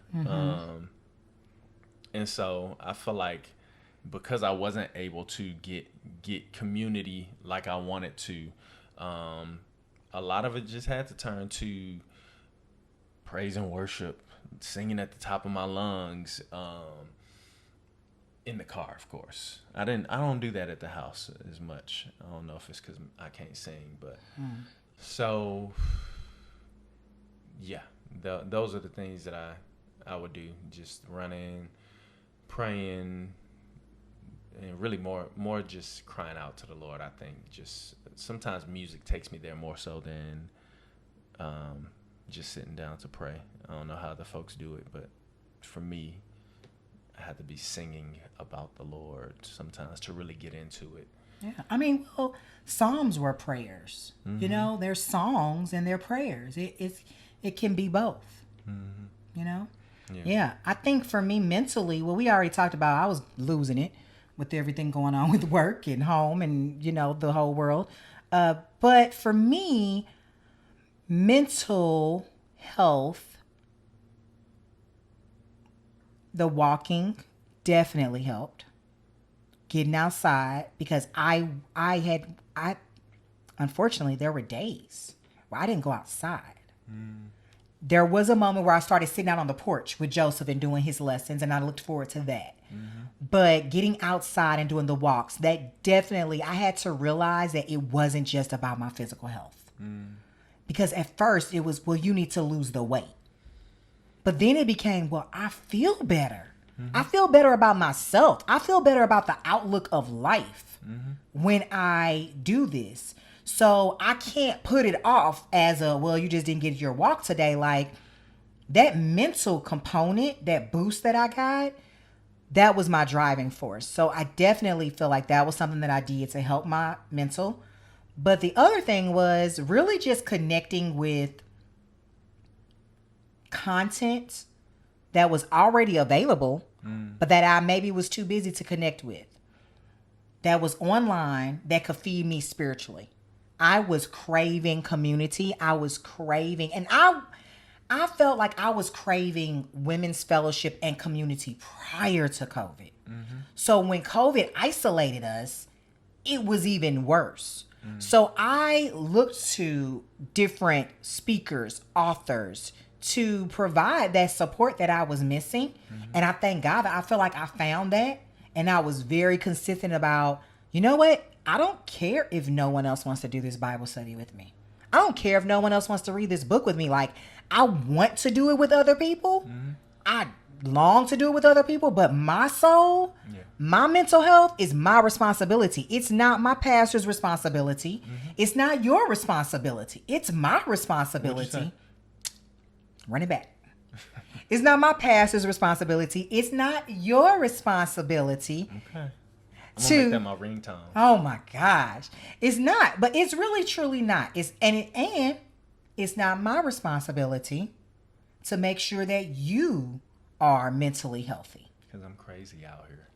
And so I feel like because I wasn't able to get community like I wanted to, a lot of it just had to turn to praise and worship, singing at the top of my lungs, in the car, of course. I don't do that at the house as much. I don't know if it's because I can't sing, but so yeah, those are the things that I would do. Just running, praying, and really more just crying out to the Lord. I think just sometimes music takes me there more so than just sitting down to pray. I don't know how other folks do it, but for me, I had to be singing about the Lord sometimes to really get into it. Yeah, I mean, well, Psalms were prayers. Mm-hmm. You know, they're songs and they're prayers. It can be both. Mm-hmm. You know, yeah. I think for me mentally, well, we already talked about I was losing it with everything going on with work and home and the whole world. But for me, mental health, the walking definitely helped. Getting outside, because I unfortunately there were days where I didn't go outside. There was a moment where I started sitting out on the porch with Joseph and doing his lessons, and I looked forward to that. But getting outside and doing the walks, that definitely, I had to realize that it wasn't just about my physical health. Because at first it was, well, you need to lose the weight. But then it became, well, I feel better. I feel better about myself. I feel better about the outlook of life when I do this. So I can't put it off as well, you just didn't get your walk today. Like, that mental component, that boost that I got, that was my driving force. So I definitely feel like that was something that I did to help my mental. But the other thing was really just connecting with content that was already available, but that I maybe was too busy to connect with. That was online that could feed me spiritually. I was craving community. I was craving, and I felt like I was craving women's fellowship and community prior to COVID. So when COVID isolated us, it was even worse. So I looked to different speakers, authors, to provide that support that I was missing. And I thank God that I feel like I found that. And I was very consistent about, you know what? I don't care if no one else wants to do this Bible study with me. I don't care if no one else wants to read this book with me. Like, I want to do it with other people. I long to do it with other people, but my soul, my mental health is my responsibility. It's not my pastor's responsibility. It's not your responsibility. It's my responsibility. Run it back. It's not my pastor's responsibility. It's not your responsibility. Okay. I'm gonna make that my ringtone. Oh my gosh. It's not, but it's really truly not. And it's not my responsibility to make sure that you are mentally healthy. Because I'm crazy out here.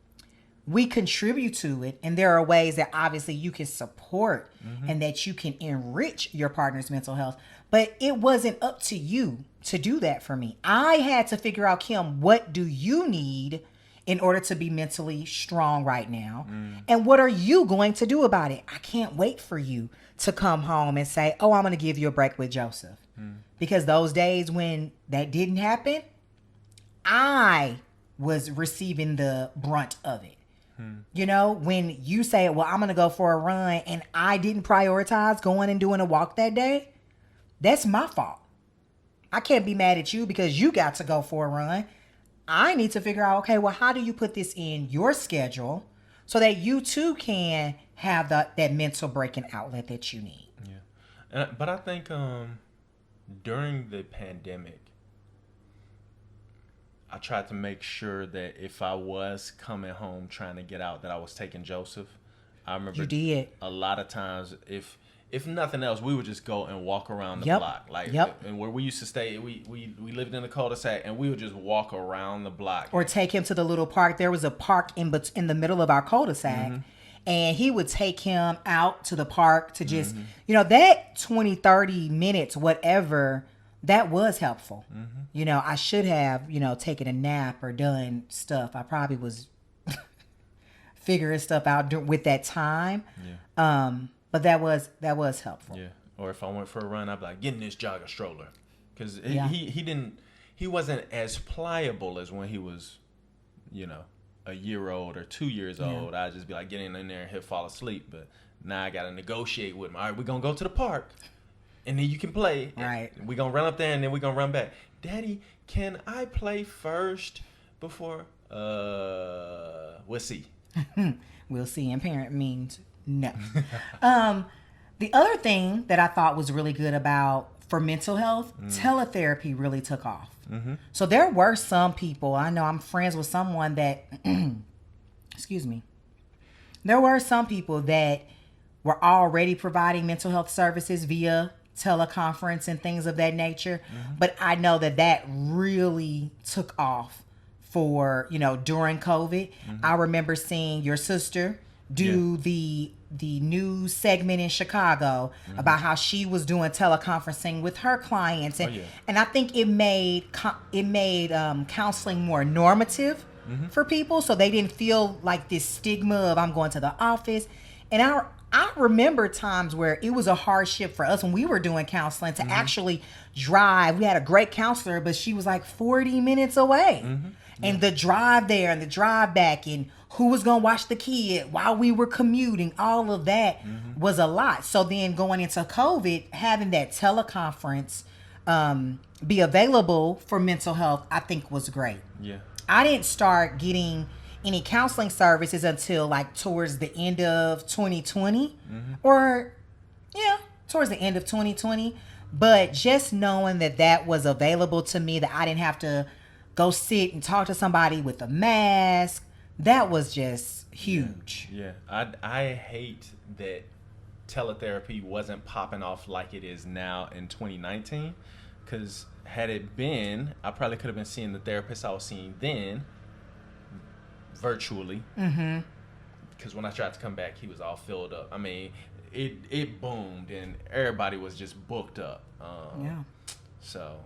We contribute to it, and there are ways that obviously you can support and that you can enrich your partner's mental health. But it wasn't up to you to do that for me. I had to figure out, Kim, what do you need in order to be mentally strong right now? And what are you going to do about it? I can't wait for you to come home and say, oh, I'm going to give you a break with Joseph. Because those days when that didn't happen, I was receiving the brunt of it. You know, when you say, well, I'm going to go for a run, and I didn't prioritize going and doing a walk that day, that's my fault. I can't be mad at you because you got to go for a run. I need to figure out, okay, well, how do you put this in your schedule so that you too can have that mental break and outlet that you need? Yeah. But I think during the pandemic, I tried to make sure that if I was coming home trying to get out, that I was taking Joseph. I remember you did a lot of times, if nothing else, we would just go and walk around the block. Like, and where we used to stay, we lived in a cul-de-sac, and we would just walk around the block. Or take him to the little park. There was a park in the middle of our cul-de-sac, and he would take him out to the park to just, that 20, 30 minutes, whatever, that was helpful. I should have, taken a nap or done stuff. I probably was figuring stuff out with that time. But that was helpful. Yeah. Or if I went for a run, I'd be like, get in this jogger stroller. Because he wasn't as pliable as when he was, a year old or 2 years old. I'd just be like, get in there and he'll fall asleep. But now I got to negotiate with him. All right, we're going to go to the park. And then you can play. Right. We're going to run up there and then we're going to run back. Daddy, can I play first before? We'll see. We'll see. And parent means no. The other thing that I thought was really good about for mental health, teletherapy really took off. So there were some people, I know I'm friends with someone that, excuse me, there were some people that were already providing mental health services via teleconference and things of that nature. But I know that that really took off for, during COVID. I remember seeing your sister do the news segment in Chicago about how she was doing teleconferencing with her clients, and I think it made counseling more normative for people, so they didn't feel like this stigma of I'm going to the office. And I remember times where it was a hardship for us when we were doing counseling to actually drive. We had a great counselor, but she was like 40 minutes away. And the drive there and the drive back and who was going to watch the kid while we were commuting, all of that was a lot. So then going into COVID, having that teleconference be available for mental health, I think was great. Yeah. I didn't start getting any counseling services until like towards the end of 2020 towards the end of 2020. But just knowing that was available to me, that I didn't have to go sit and talk to somebody with a mask, that was just huge. Yeah. I hate that teletherapy wasn't popping off like it is now in 2019, because had it been, I probably could have been seeing the therapist I was seeing then virtually. Because when I tried to come back, he was all filled up. I mean, it boomed and everybody was just booked up. So,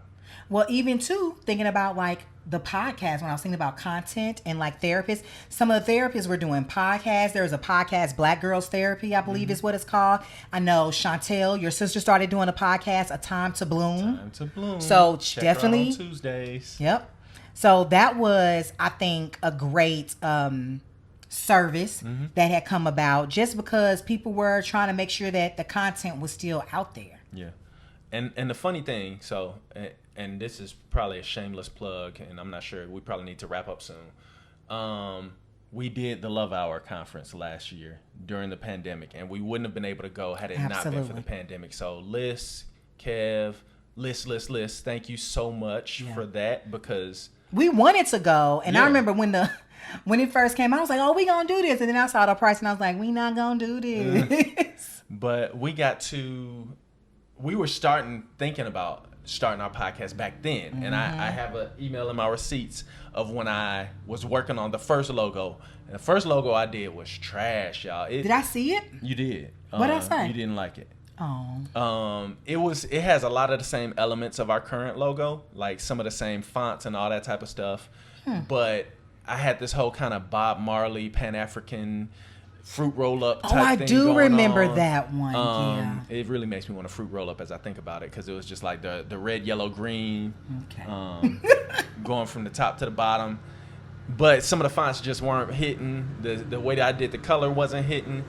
well, even too, thinking about like the podcast, when I was thinking about content and like therapists, some of the therapists were doing podcasts. There was a podcast, Black Girls Therapy, I believe is what it's called. I know Chantel, your sister, started doing a podcast, A Time to Bloom. Time to Bloom. So check definitely her on Tuesdays. Yep. So that was, I think, a great service that had come about just because people were trying to make sure that the content was still out there. Yeah. And the funny thing, so, and this is probably a shameless plug, and I'm not sure, we probably need to wrap up soon. We did the Love Hour conference last year during the pandemic, and we wouldn't have been able to go had it not been for the pandemic. So Liz, Kev, Liz, thank you so much for that, because we wanted to go, and I remember when it first came out, I was like, oh, we gonna do this, and then I saw the price, and I was like, we not gonna do this. But we were thinking about starting our podcast back then, and I have an email in my receipts of when I was working on the first logo, and the first logo I did was trash, y'all. Did I see it? You did. What did I say? You didn't like it. Oh. It has a lot of the same elements of our current logo, like some of the same fonts and all that type of stuff. But I had this whole kind of Bob Marley Pan-African fruit roll up type thing. Oh, I do remember on. that one. It really makes me want to fruit roll up as I think about it, because it was just like the red, yellow, green, going from the top to the bottom. But some of the fonts just weren't hitting. The way that I did the color wasn't hitting.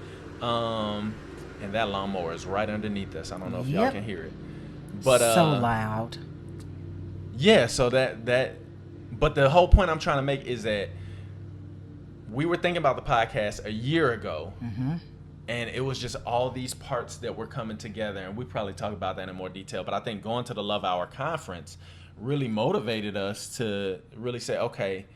And that lawnmower is right underneath us. I don't know if y'all can hear it. But so loud. Yeah, so but the whole point I'm trying to make is that we were thinking about the podcast a year ago, and it was just all these parts that were coming together, and we probably talk about that in more detail. But I think going to the Love Hour conference really motivated us to really say, okay,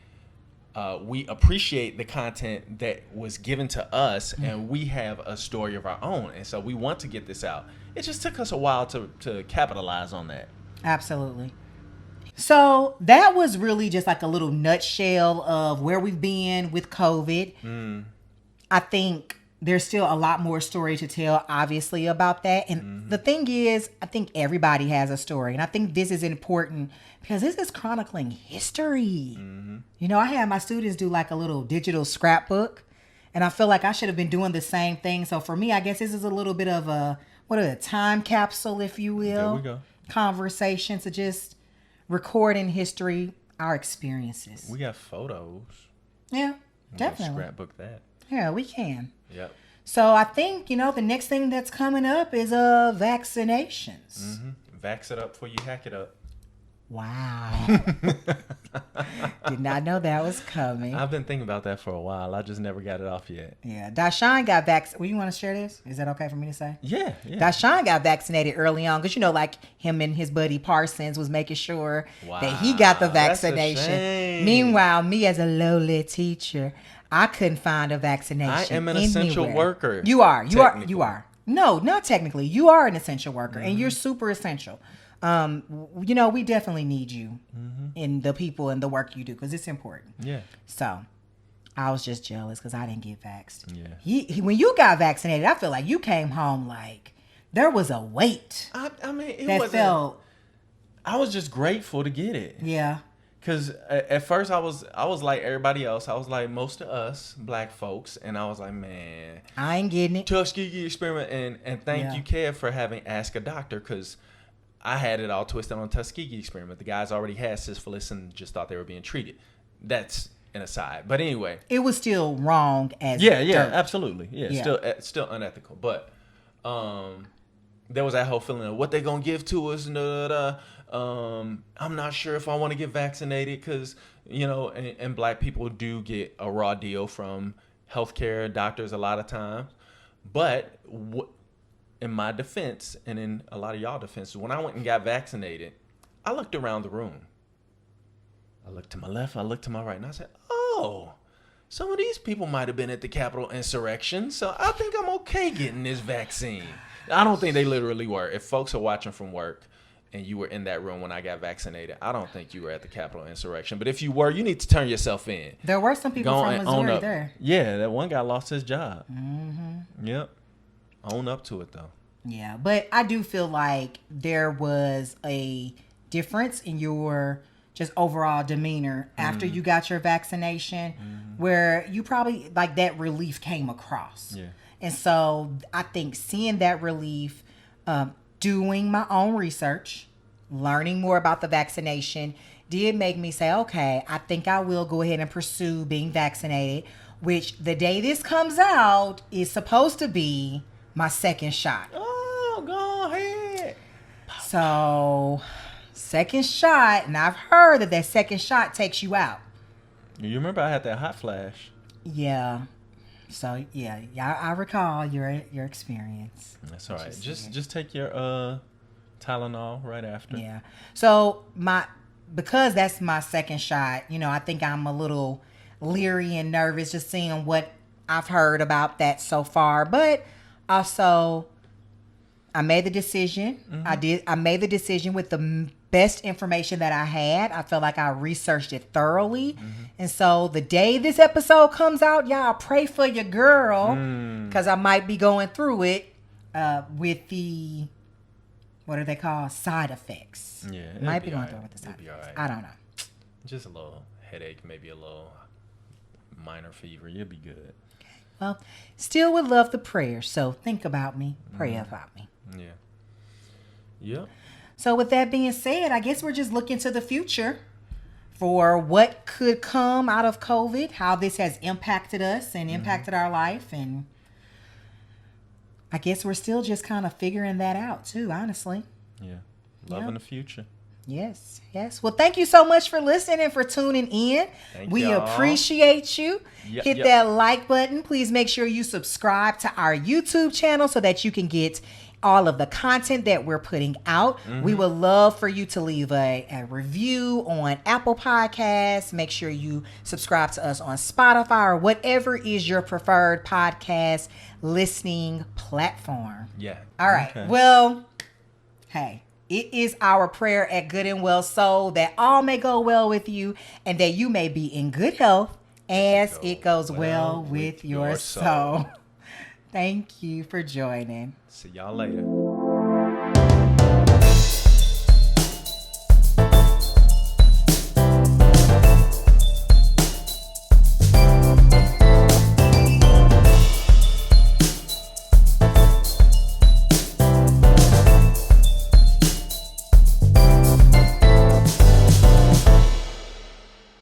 we appreciate the content that was given to us, and we have a story of our own, and so we want to get this out. It just took us a while to capitalize on that. Absolutely. So that was really just like a little nutshell of where we've been with COVID. I think there's still a lot more story to tell, obviously, about that. And the thing is, I think everybody has a story. And I think this is important because this is chronicling history. You know, I had my students do like a little digital scrapbook, and I feel like I should have been doing the same thing. So for me, I guess this is a little bit of a time capsule, if you will. There we go. Conversation to just record in history our experiences. We got photos. Yeah, definitely. Scrapbook that. Yeah, we can. Yep. So I think, the next thing that's coming up is vaccinations. Vax it up before you hack it up. Wow. Did not know that was coming. I've been thinking about that for a while. I just never got it off yet. Yeah. Dishon got vaccinated. Well, you want to share this? Is that okay for me to say? Yeah. Dishon got vaccinated early on because, like him and his buddy Parsons was making sure that he got the vaccination. That's a shame. Meanwhile, me as a lowly teacher, I couldn't find a vaccination. I am an essential worker. You are. No, not technically. You are an essential worker, and you're super essential. We definitely need you in the people and the work you do because it's important. Yeah. So I was just jealous because I didn't get vaxxed. Yeah. When you got vaccinated, I feel like you came home like there was a weight. I mean, it that wasn't. Felt. I was just grateful to get it. Yeah. Because at first I was like everybody else. I was like most of us black folks, and I was like, man, I ain't getting it. Tuskegee experiment, and thank you, Kev, for having Ask a Doctor, because I had it all twisted on Tuskegee experiment. The guys already had syphilis and just thought they were being treated. That's an aside. But anyway. It was still wrong as dirt. Absolutely. Still unethical. But there was that whole feeling of what they going to give to us. I'm not sure if I want to get vaccinated because, and black people do get a raw deal from healthcare doctors a lot of times. But in my defense, and in a lot of y'all defense, when I went and got vaccinated, I looked around the room. I looked to my left, I looked to my right, and I said, oh, some of these people might have been at the Capitol insurrection, so I think I'm okay getting this vaccine. I don't think they literally were. If folks are watching from work and you were in that room when I got vaccinated, I don't think you were at the Capitol insurrection. But if you were, you need to turn yourself in. There were some people from Missouri there. Yeah, that one guy lost his job. Mm-hmm. Yep. Own up to it, though. Yeah, but I do feel like there was a difference in your just overall demeanor after you got your vaccination, where you probably, like, that relief came across. Yeah. And so I think seeing that relief, doing my own research, learning more about the vaccination did make me say, okay, I think I will go ahead and pursue being vaccinated, which the day this comes out is supposed to be my second shot. Oh, go ahead. So, second shot, and I've heard that second shot takes you out. You remember I had that hot flash? Yeah. So, yeah, I recall your experience. That's all right. Just take your Tylenol right after. Yeah. So, because that's my second shot, I think I'm a little leery and nervous just seeing what I've heard about that so far, but also, I made the decision. I made the decision with the best information that I had. I felt like I researched it thoroughly. And so the day this episode comes out, y'all pray for your girl, because I might be going through it with the, what are they called? Side effects. Yeah. Might be going through it with the side effects. Right. I don't know. Just a little headache, maybe a little minor fever. You'll be good. Well, still would love the prayer. So think about me. Pray about me. Yeah. Yep. So with that being said, I guess we're just looking to the future for what could come out of COVID, how this has impacted us and impacted our life. And I guess we're still just kind of figuring that out too, honestly. Yeah. Loving the future. Yes. Well, thank you so much for listening and for tuning in. We appreciate you. Hit that like button. Please make sure you subscribe to our YouTube channel so that you can get all of the content that we're putting out. We would love for you to leave a review on Apple Podcasts. Make sure you subscribe to us on Spotify or whatever is your preferred podcast listening platform. Yeah. All right. Okay. Well, hey. It is our prayer at Good and Well Soul that all may go well with you and that you may be in good health as it goes well with your soul. Thank you for joining. See y'all later.